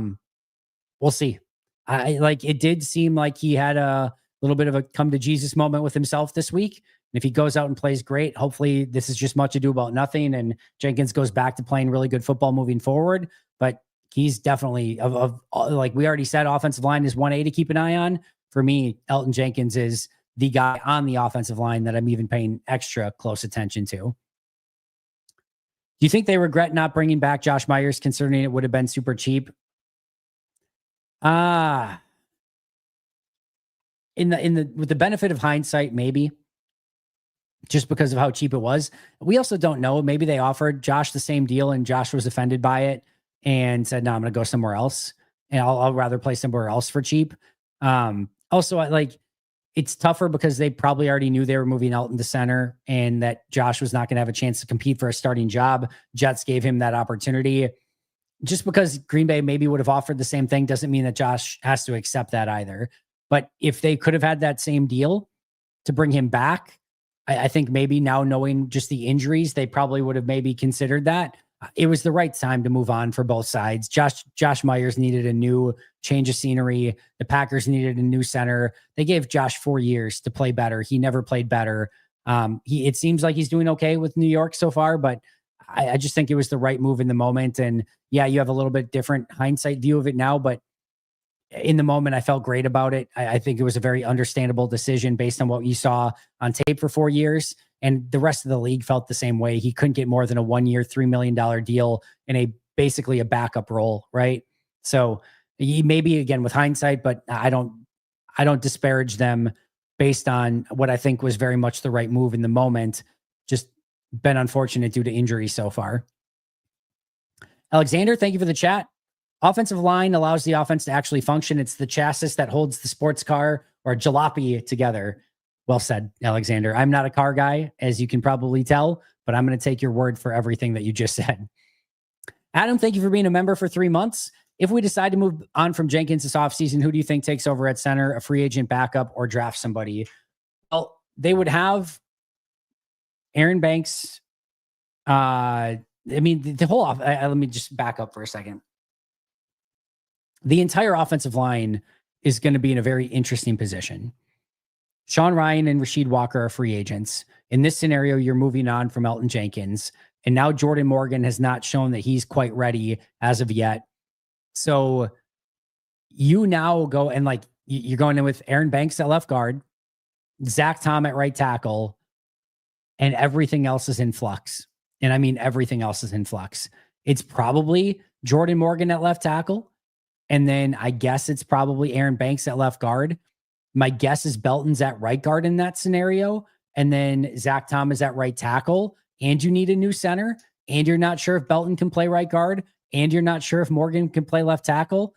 we'll see. It did seem like he had a little bit of a come to Jesus moment with himself this week. And if he goes out and plays great, hopefully this is just much ado about nothing, and Jenkins goes back to playing really good football moving forward. But he's definitely, like we already said, offensive line is 1A to keep an eye on. For me, Elgton Jenkins is the guy on the offensive line that I'm even paying extra close attention to. Do you think they regret not bringing back Josh Myers, considering it would have been super cheap? With the benefit of hindsight, maybe. Just because of how cheap it was. We also don't know. Maybe they offered Josh the same deal and Josh was offended by it and said, no, I'm going to go somewhere else. And I'll rather play somewhere else for cheap. Also, it's tougher because they probably already knew they were moving Elgton to center and that Josh was not going to have a chance to compete for a starting job. Jets gave him that opportunity. Just because Green Bay maybe would have offered the same thing doesn't mean that Josh has to accept that either. But if they could have had that same deal to bring him back, I think maybe now knowing just the injuries, they probably would have maybe considered that. It was the right time to move on for both sides. Josh Myers needed a new change of scenery. The Packers needed a new center. They gave Josh 4 years to play better. He never played better. It seems like he's doing okay with New York so far, but I just think it was the right move in the moment. And yeah, you have a little bit different hindsight view of it now, but in the moment, I felt great about it. I think it was a very understandable decision based on what you saw on tape for 4 years. And the rest of the league felt the same way. He couldn't get more than a 1 year, $3 million deal in basically a backup role, right? So he maybe again with hindsight, but I don't disparage them based on what I think was very much the right move in the moment. Just been unfortunate due to injury so far. Alexander, thank you for the chat. Offensive line allows the offense to actually function. It's the chassis that holds the sports car or jalopy together. Well said, Alexander. I'm not a car guy, as you can probably tell, but I'm going to take your word for everything that you just said. Adam, thank you for being a member for 3 months. If we decide to move on from Jenkins this offseason, who do you think takes over at center, a free agent backup, or draft somebody? Well, they would have Aaron Banks. The whole off. Let me just back up for a second. The entire offensive line is going to be in a very interesting position. Sean Ryan and Rasheed Walker are free agents. In this scenario, you're moving on from Elgton Jenkins. And now Jordan Morgan has not shown that he's quite ready as of yet. So you now go and you're going in with Aaron Banks at left guard, Zach Tom at right tackle, and everything else is in flux. And I mean, everything else is in flux. It's probably Jordan Morgan at left tackle. And then I guess it's probably Aaron Banks at left guard. My guess is Belton's at right guard in that scenario. And then Zach Tom is at right tackle. And you need a new center. And you're not sure if Belton can play right guard. And you're not sure if Morgan can play left tackle.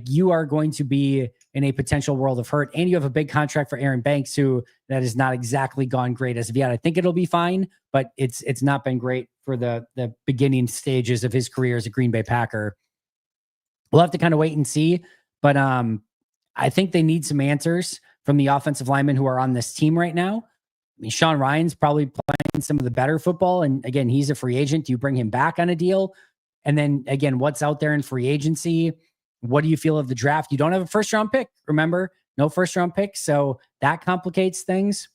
You are going to be in a potential world of hurt. And you have a big contract for Aaron Banks, who that has not exactly gone great as of yet. I think it'll be fine, but it's not been great for the beginning stages of his career as a Green Bay Packer. We'll have to kind of wait and see, but I think they need some answers from the offensive linemen who are on this team right now. I mean, Sean Ryan's probably playing playing some of the better football, and again, he's a free agent, do you bring him back on a deal? And then again, what's out there in free agency? What do you feel of the draft? You don't have a first round pick. Remember, no first round pick. So that complicates things.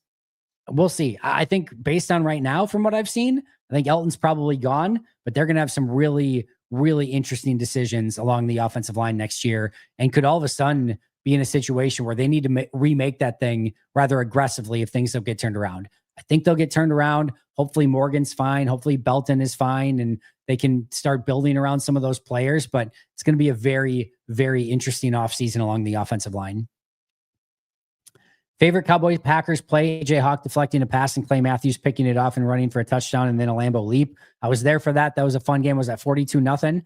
We'll see. I think based on right now, from what I've seen, I think Elton's probably gone, but they're going to have some really, really interesting decisions along the offensive line next year, and could all of a sudden be in a situation where they need to remake that thing rather aggressively if things don't get turned around. I think they'll get turned around. Hopefully Morgan's fine. Hopefully Belton is fine, and they can start building around some of those players, but it's going to be a very, very interesting offseason along the offensive line. Favorite Cowboys Packers play: AJ Hawk deflecting a pass and Clay Matthews picking it off and running for a touchdown, and then a Lambeau leap. I was there for that. That was a fun game. Was that 42-0?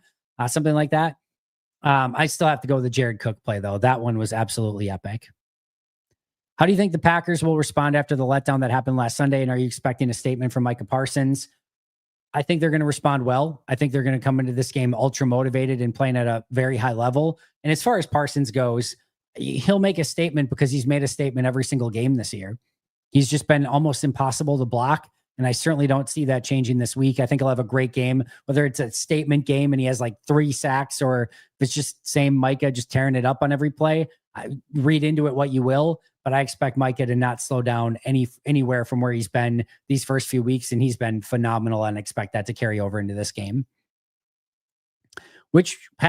Something like that. I still have to go with the Jared Cook play, though. That one was absolutely epic. How do you think the Packers will respond after the letdown that happened last Sunday? And are you expecting a statement from Micah Parsons? I think they're going to respond well. I think they're going to come into this game ultra motivated and playing at a very high level. And as far as Parsons goes, he'll make a statement because he's made a statement every single game this year. He's just been almost impossible to block. And I certainly don't see that changing this week. I think he'll have a great game, whether it's a statement game and he has like 3 sacks, or if it's just same Micah just tearing it up on every play. I read into it what you will, but I expect Micah to not slow down anywhere from where he's been these first few weeks. And he's been phenomenal, and expect that to carry over into this game.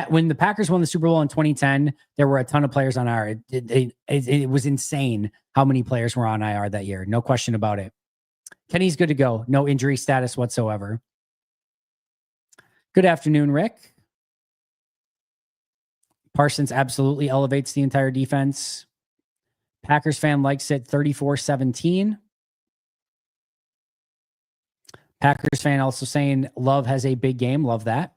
When the Packers won the Super Bowl in 2010, there were a ton of players on IR. It was insane how many players were on IR that year. No question about it. Kenny's good to go. No injury status whatsoever. Good afternoon, Rick. Parsons absolutely elevates the entire defense. Packers fan likes it 34-17. Packers fan also saying Love has a big game. Love that.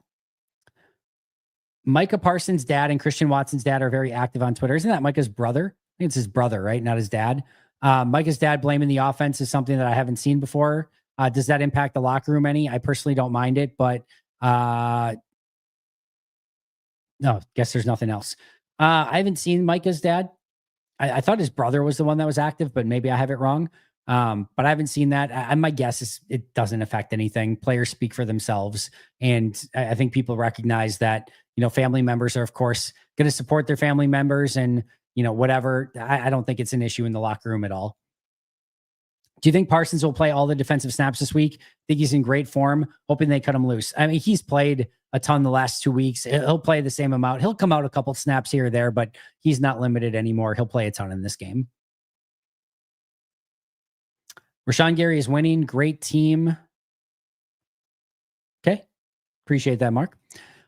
Micah Parsons' dad and Christian Watson's dad are very active on Twitter. Isn't that Micah's brother? I think it's his brother, right? Not his dad. Micah's dad blaming the offense is something that I haven't seen before. Does that impact the locker room any? I personally don't mind it, but no, guess there's nothing else. I haven't seen Micah's dad. I thought his brother was the one that was active, but maybe I have it wrong. But I haven't seen that. My guess is it doesn't affect anything. Players speak for themselves. And I think people recognize that, family members are, of course, going to support their family members and, whatever. I don't think it's an issue in the locker room at all. Do you think Parsons will play all the defensive snaps this week? I think he's in great form, hoping they cut him loose. I mean, he's played a ton the last 2 weeks. He'll play the same amount. He'll come out a couple of snaps here or there, but he's not limited anymore. He'll play a ton in this game. Rashawn Gary is winning. Great team. Okay. Appreciate that, Mark.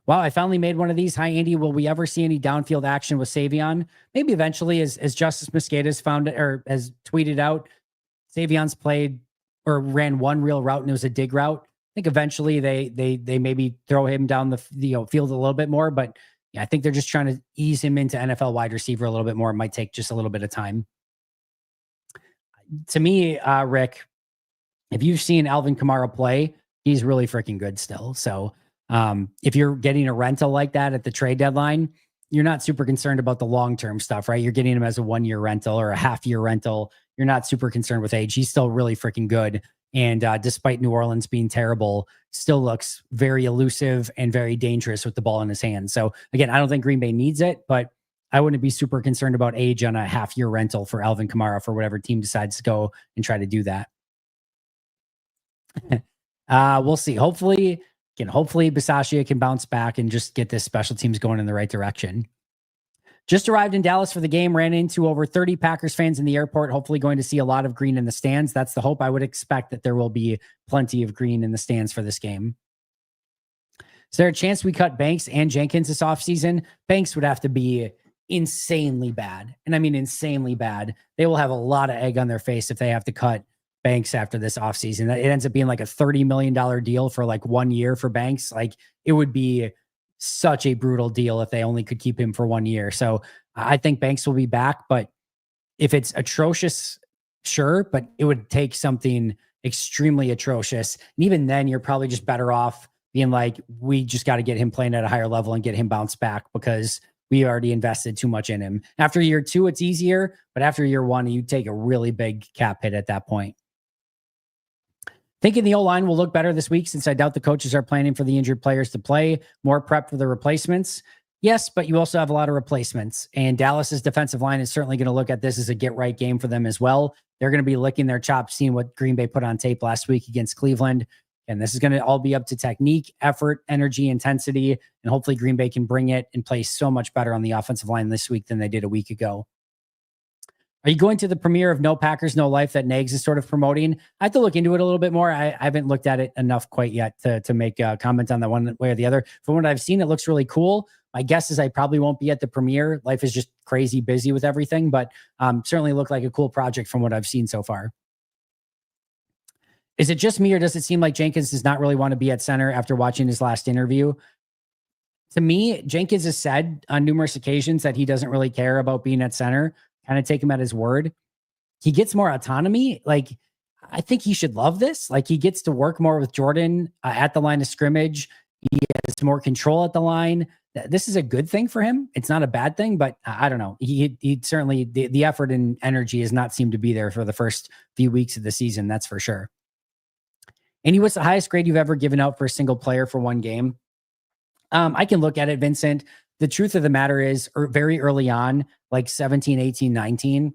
Wow, I finally made one of these. Hi, Andy. Will we ever see any downfield action with Savion? Maybe eventually, as Justice Mosqueda's found or has tweeted out, Savion's played or ran one real route and it was a dig route. I think eventually they maybe throw him down the field a little bit more, but yeah, I think they're just trying to ease him into NFL wide receiver a little bit more. It might take just a little bit of time. To me, Rick, if you've seen Alvin Kamara play, he's really freaking good still. So if you're getting a rental like that at the trade deadline, you're not super concerned about the long-term stuff, right? You're getting him as a 1-year rental or a half-year rental. You're not super concerned with age. He's still really freaking good. And despite New Orleans being terrible, still looks very elusive and very dangerous with the ball in his hands. So again, I don't think Green Bay needs it, but I wouldn't be super concerned about age on a half-year rental for Alvin Kamara for whatever team decides to go and try to do that. We'll see. Hopefully Bisaccia can bounce back and just get this special teams going in the right direction. Just arrived in Dallas for the game, ran into over 30 Packers fans in the airport, hopefully going to see a lot of green in the stands. That's the hope. I would expect that there will be plenty of green in the stands for this game. Is there a chance we cut Banks and Jenkins this offseason? Banks would have to be insanely bad. And I mean insanely bad. They will have a lot of egg on their face if they have to cut Banks after this offseason. It ends up being like a $30 million deal for like 1 year for Banks. Like it would be such a brutal deal if they only could keep him for 1 year. So I think Banks will be back, but if it's atrocious, sure, but it would take something extremely atrocious. And even then you're probably just better off being like, we just got to get him playing at a higher level and get him bounced back because we already invested too much in him. After year 2, it's easier, but after year 1, you take a really big cap hit at that point. Thinking the O-line will look better this week since I doubt the coaches are planning for the injured players to play. More prep for the replacements. Yes, but you also have a lot of replacements. And Dallas's defensive line is certainly going to look at this as a get-right game for them as well. They're going to be licking their chops, seeing what Green Bay put on tape last week against Cleveland. And this is going to all be up to technique, effort, energy, intensity, and hopefully Green Bay can bring it and play so much better on the offensive line this week than they did a week ago. Are you going to the premiere of No Packers, No Life that Nags is sort of promoting? I have to look into it a little bit more. I haven't looked at it enough quite yet to make a comment on that one way or the other. From what I've seen, it looks really cool. My guess is I probably won't be at the premiere. Life is just crazy busy with everything, but certainly looked like a cool project from what I've seen so far. Is it just me, or does it seem like Jenkins does not really want to be at center after watching his last interview? To me, Jenkins has said on numerous occasions that he doesn't really care about being at center. Kind of take him at his word. He gets more autonomy. Like, I think he should love this. Like, he gets to work more with Jordan at the line of scrimmage. He has more control at the line. This is a good thing for him. It's not a bad thing, but I don't know. He certainly, the effort and energy has not seemed to be there for the first few weeks of the season. That's for sure. Andy, what's the highest grade you've ever given out for a single player for one game? I can look at it, Vincent. The truth of the matter is, very early on, like 17, 18, 19,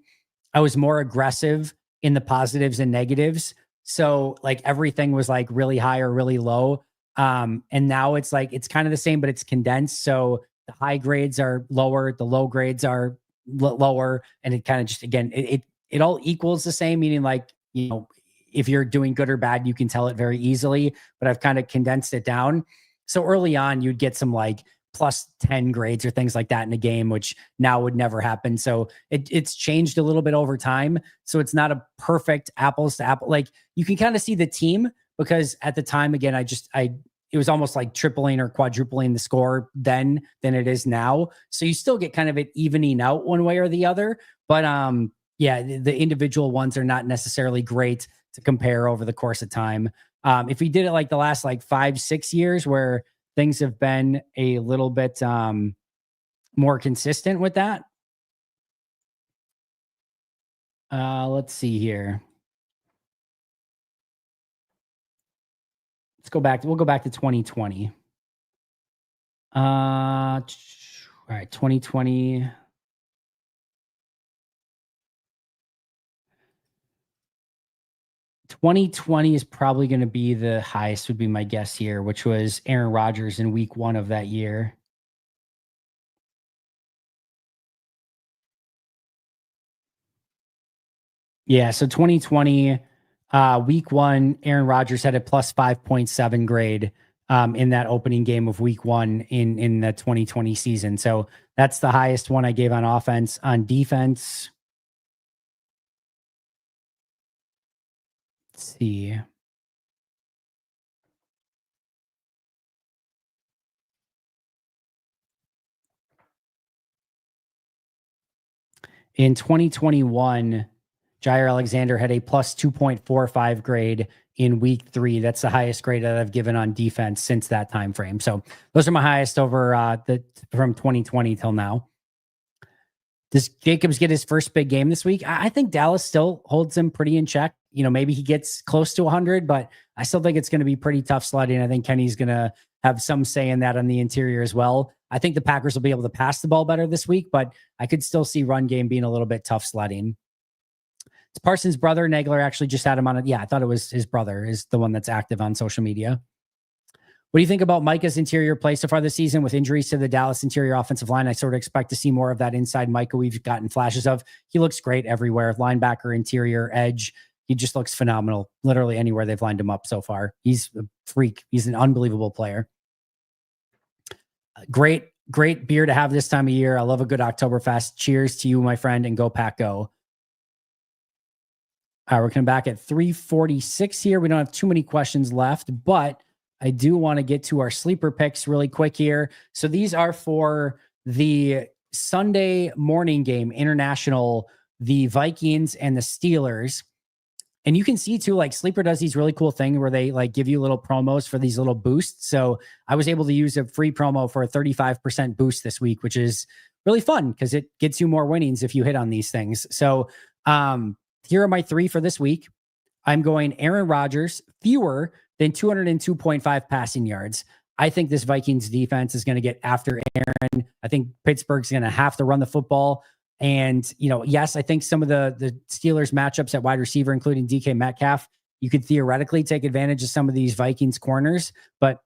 I was more aggressive in the positives and negatives. So like everything was like really high or really low. And now it's like, it's kind of the same, but it's condensed. So the high grades are lower, the low grades are lower. And it kind of just, again, it all equals the same, meaning like, you know, if you're doing good or bad, you can tell it very easily, but I've kind of condensed it down. So early on, you'd get some like plus 10 grades or things like that in a game, which now would never happen. So it's changed a little bit over time. So it's not a perfect apples to apple. Like, you can kind of see the team, because at the time, again, it was almost like tripling or quadrupling the score then than it is now. So you still get kind of it evening out one way or the other. But yeah, the individual ones are not necessarily great to compare over the course of time. If we did it like the last like 5-6 years where things have been a little bit more consistent with that. Let's see here. We'll go back to 2020. All right, 2020. '20 is probably going to be the highest, would be my guess here, which was Aaron Rodgers in week 1 of that year. Yeah, so 2020, week 1, Aaron Rodgers had a plus 5.7 grade in that opening game of week 1 in the 2020 season. So that's the highest one I gave on offense. On defense, let's see. In 2021, Jair Alexander had a plus 2.45 grade in week 3. That's the highest grade that I've given on defense since that time frame. So those are my highest over from 2020 till now. Does Jacobs get his first big game this week? I think Dallas still holds him pretty in check. You know, maybe he gets close to 100, but I still think it's going to be pretty tough sledding. I think Kenny's going to have some say in that on the interior as well. I think the Packers will be able to pass the ball better this week, but I could still see run game being a little bit tough sledding. It's Parsons' brother. Nagler actually just had him on it. Yeah, I thought it was his brother is the one that's active on social media. What do you think about Micah's interior play so far this season with injuries to the Dallas interior offensive line? I sort of expect to see more of that inside Micah we've gotten flashes of. He looks great everywhere. Linebacker, interior, edge. He just looks phenomenal. Literally anywhere they've lined him up so far. He's a freak. He's an unbelievable player. Great beer to have this time of year. I love a good Oktoberfest. Cheers to you, my friend, and go Pack Go. All right, we're coming back at 3:46 here. We don't have too many questions left, but I do want to get to our sleeper picks really quick here. So these are for the Sunday morning game, international, the Vikings and the Steelers. And you can see too, like Sleeper does these really cool things where they like give you little promos for these little boosts. So I was able to use a free promo for a 35% boost this week, which is really fun because it gets you more winnings if you hit on these things. So here are my 3 for this week. I'm going Aaron Rodgers, fewer than 202.5 passing yards. I think this Vikings defense is going to get after Aaron. I think Pittsburgh's going to have to run the football. And, yes, I think some of the Steelers matchups at wide receiver, including DK Metcalf, you could theoretically take advantage of some of these Vikings corners, but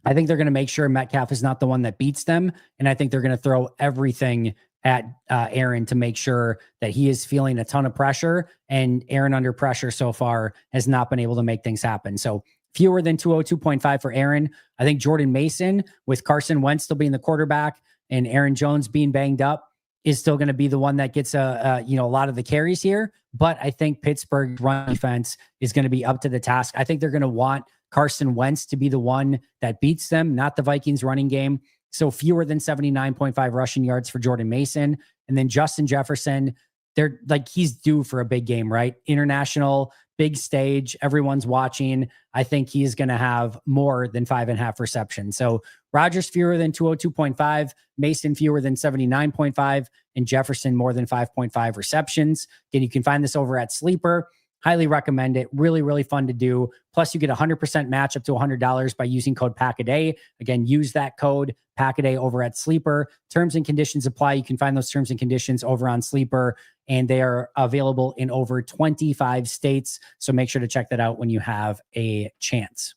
I think they're going to make sure Metcalf is not the one that beats them. And I think they're going to throw everything at Aaron to make sure that he is feeling a ton of pressure. And Aaron under pressure so far has not been able to make things happen. So fewer than 202.5 for Aaron. I think Jordan Mason, with Carson Wentz still being the quarterback and Aaron Jones being banged up, is still going to be the one that gets a lot of the carries here. But I think Pittsburgh's run defense is going to be up to the task. I think they're going to want Carson Wentz to be the one that beats them, not the Vikings running game. So fewer than 79.5 rushing yards for Jordan Mason. And then Justin Jefferson, they're like, he's due for a big game, right? International, big stage, everyone's watching. I think he is going to have more than 5.5 receptions. So Rodgers fewer than 202.5, Mason fewer than 79.5, and Jefferson more than 5.5 receptions. Again, you can find this over at Sleeper. Highly recommend it. Really, really fun to do. Plus, you get 100% match up to $100 by using code Packaday. Again, use that code Packaday over at Sleeper. Terms and conditions apply. You can find those terms and conditions over on Sleeper, and they are available in over 25 states. So make sure to check that out when you have a chance.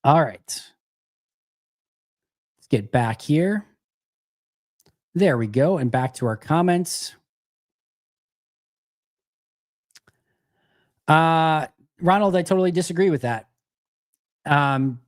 All right. Let's get back here. There we go. And back to our comments. Ronald, I totally disagree with that.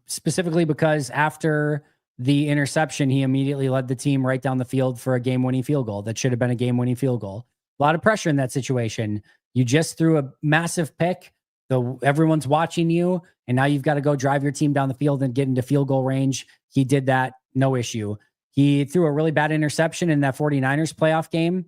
Specifically because after the interception, he immediately led the team right down the field for a game-winning field goal. That should have been a game-winning field goal. A lot of pressure in that situation. You just threw a massive pick. Everyone's watching you, and now you've got to go drive your team down the field and get into field goal range. He did that, no issue. He threw a really bad interception in that 49ers playoff game.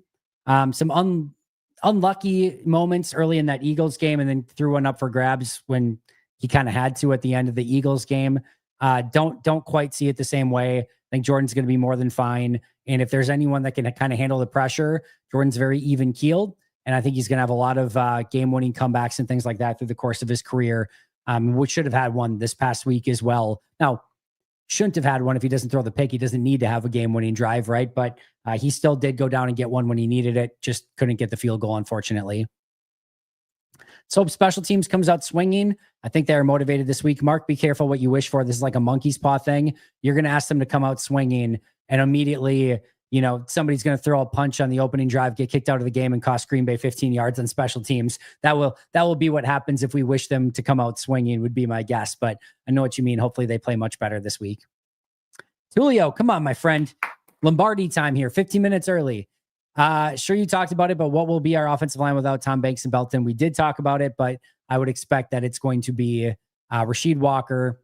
Some unlucky moments early in that Eagles game, and then threw one up for grabs when he kind of had to at the end of the Eagles game. Don't quite see it the same way. I think Jordan's going to be more than fine. And if there's anyone that can kind of handle the pressure, Jordan's very even keeled. And I think he's going to have a lot of game-winning comebacks and things like that through the course of his career, which should have had one this past week as well. Now, shouldn't have had one if he doesn't throw the pick. He doesn't need to have a game-winning drive, right? But he still did go down and get one when he needed it. Just couldn't get the field goal, unfortunately. So hope special teams comes out swinging. I think they are motivated this week. Mark, be careful what you wish for. This is like a monkey's paw thing. You're going to ask them to come out swinging, and immediately, somebody's going to throw a punch on the opening drive, get kicked out of the game, and cost Green Bay 15 yards on special teams. That will be what happens if we wish them to come out swinging, would be my guess. But I know what you mean. Hopefully they play much better this week. Julio, come on, my friend. Lombardi time here, 15 minutes early. Sure, you talked about it, but what will be our offensive line without Tom Banks and Belton? We did talk about it, but I would expect that it's going to be Rasheed Walker,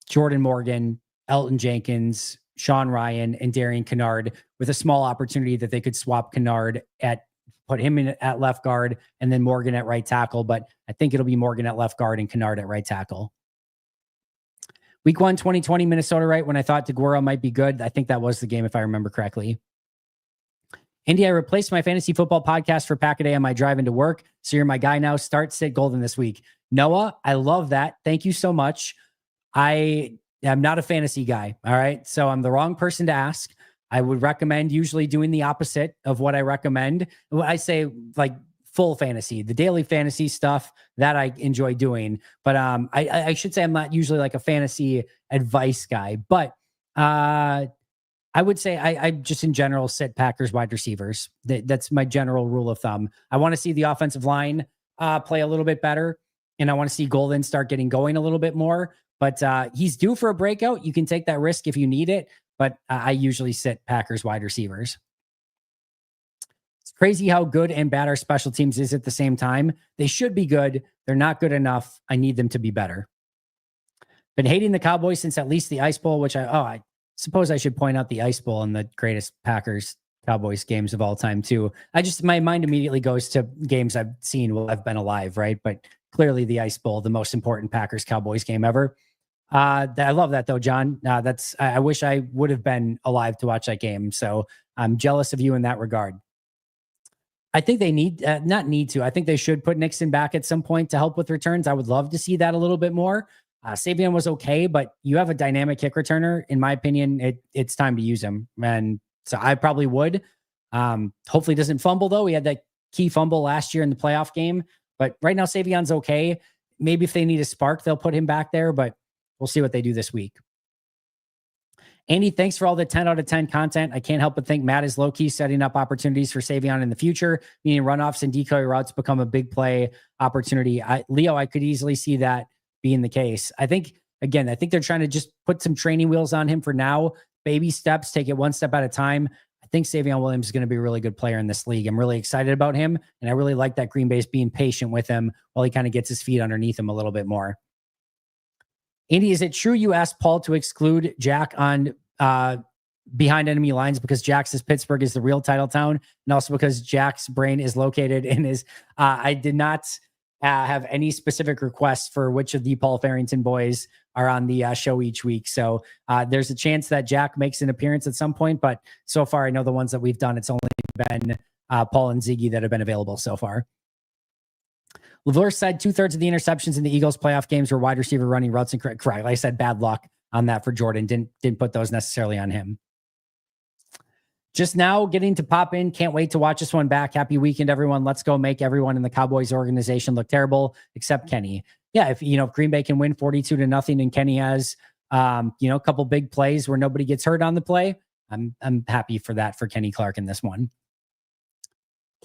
Jordan Morgan, Elgton Jenkins, Sean Ryan, and Darian Kennard, with a small opportunity that they could swap Kennard put him in at left guard and then Morgan at right tackle. But I think it'll be Morgan at left guard and Kennard at right tackle. Week 1, 2020, Minnesota, right? When I thought DeGuara might be good. I think that was the game, if I remember correctly. Andy, I replaced my fantasy football podcast for Packaday on my drive into work. So you're my guy now. Start sit golden this week. Noah, I love that. Thank you so much. I'm not a fantasy guy. All right. So I'm the wrong person to ask. I would recommend usually doing the opposite of what I recommend. I say like full fantasy, the daily fantasy stuff that I enjoy doing. But I should say I'm not usually like a fantasy advice guy, but I would say I just in general sit Packers wide receivers. That's my general rule of thumb. I want to see the offensive line play a little bit better, and I want to see Golden start getting going a little bit more. But he's due for a breakout. You can take that risk if you need it, but I usually sit Packers wide receivers. It's crazy how good and bad our special teams is at the same time. They should be good. They're not good enough. I need them to be better. Been hating the Cowboys since at least the Ice Bowl, which I suppose I should point out the Ice Bowl and the greatest Packers-Cowboys games of all time too. My mind immediately goes to games I've seen while I've been alive, right? But clearly the Ice Bowl, the most important Packers-Cowboys game ever. I love that though, John. I wish I would have been alive to watch that game. So I'm jealous of you in that regard. I think they need, not need to. I think they should put Nixon back at some point to help with returns. I would love to see that a little bit more. Savion was okay, but you have a dynamic kick returner. In my opinion, it's time to use him. And so I probably would. Hopefully he doesn't fumble, though. He had that key fumble last year in the playoff game. But right now, Savion's okay. Maybe if they need a spark, they'll put him back there, but we'll see what they do this week. Andy, thanks for all the 10 out of 10 content. I can't help but think Matt is low-key setting up opportunities for Savion in the future, meaning runoffs and decoy routes become a big play opportunity. Leo, I could easily see that being the case. I think they're trying to just put some training wheels on him for now. Baby steps, take it one step at a time. I think Savion Williams is going to be a really good player in this league. I'm really excited about him, and I really like that Green Bay's being patient with him while he kind of gets his feet underneath him a little bit more. Andy, is it true you asked Paul to exclude Jack on behind enemy lines because Jack says Pittsburgh is the real title town, and also because Jack's brain is located in his... I did not have any specific requests for which of the Paul Farrington boys are on the show each week. So there's a chance that Jack makes an appearance at some point, but so far I know the ones that we've done, it's only been Paul and Ziggy that have been available so far. LaVour said 2/3 of the interceptions in the Eagles playoff games were wide receiver running routes and correct. Like I said, bad luck on that for Jordan. Didn't put those necessarily on him. Just now getting to pop in. Can't wait to watch this one back. Happy weekend, everyone. Let's go make everyone in the Cowboys organization look terrible, except Kenny. Yeah, if Green Bay can win 42-0 and Kenny has a couple big plays where nobody gets hurt on the play, I'm happy for that for Kenny Clark in this one.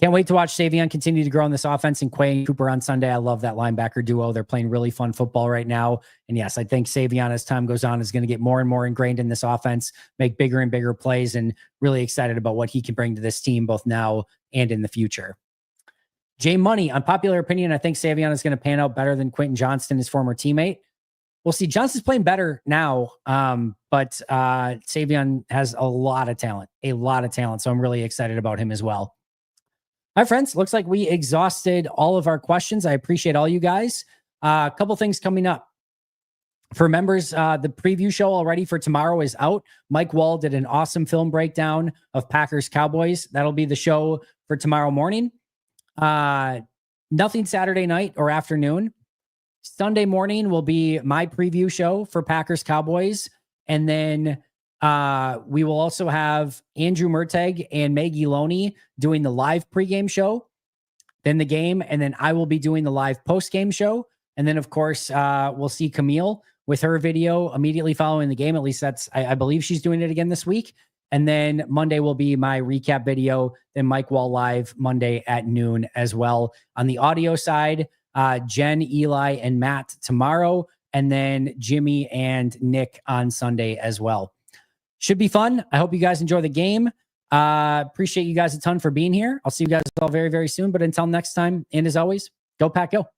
Can't wait to watch Savion continue to grow in this offense and Quay and Cooper on Sunday. I love that linebacker duo. They're playing really fun football right now. And yes, I think Savion, as time goes on, is going to get more and more ingrained in this offense, make bigger and bigger plays, and really excited about what he can bring to this team both now and in the future. Jay Money, unpopular opinion, I think Savion is going to pan out better than Quentin Johnston, his former teammate. We'll see. Johnston's playing better now, but Savion has a lot of talent. So I'm really excited about him as well. All right, friends, looks like we exhausted all of our questions. I appreciate all you guys. A couple things coming up. For members, the preview show already for tomorrow is out. Mike Wall did an awesome film breakdown of Packers-Cowboys. That'll be the show for tomorrow morning. Nothing Saturday night or afternoon. Sunday morning will be my preview show for Packers-Cowboys. And then we will also have Andrew Merteg and Maggie Loney doing the live pregame show, then the game, and then I will be doing the live postgame show. And then, of course, we'll see Camille with her video immediately following the game. At least that's, I believe she's doing it again this week. And then Monday will be my recap video, then Mike Wall live Monday at noon as well. On the audio side, Jen, Eli, and Matt tomorrow, and then Jimmy and Nick on Sunday as well. Should be fun. I hope you guys enjoy the game. Appreciate you guys a ton for being here. I'll see you guys all very, very soon. But until next time, and as always, go Pack, go.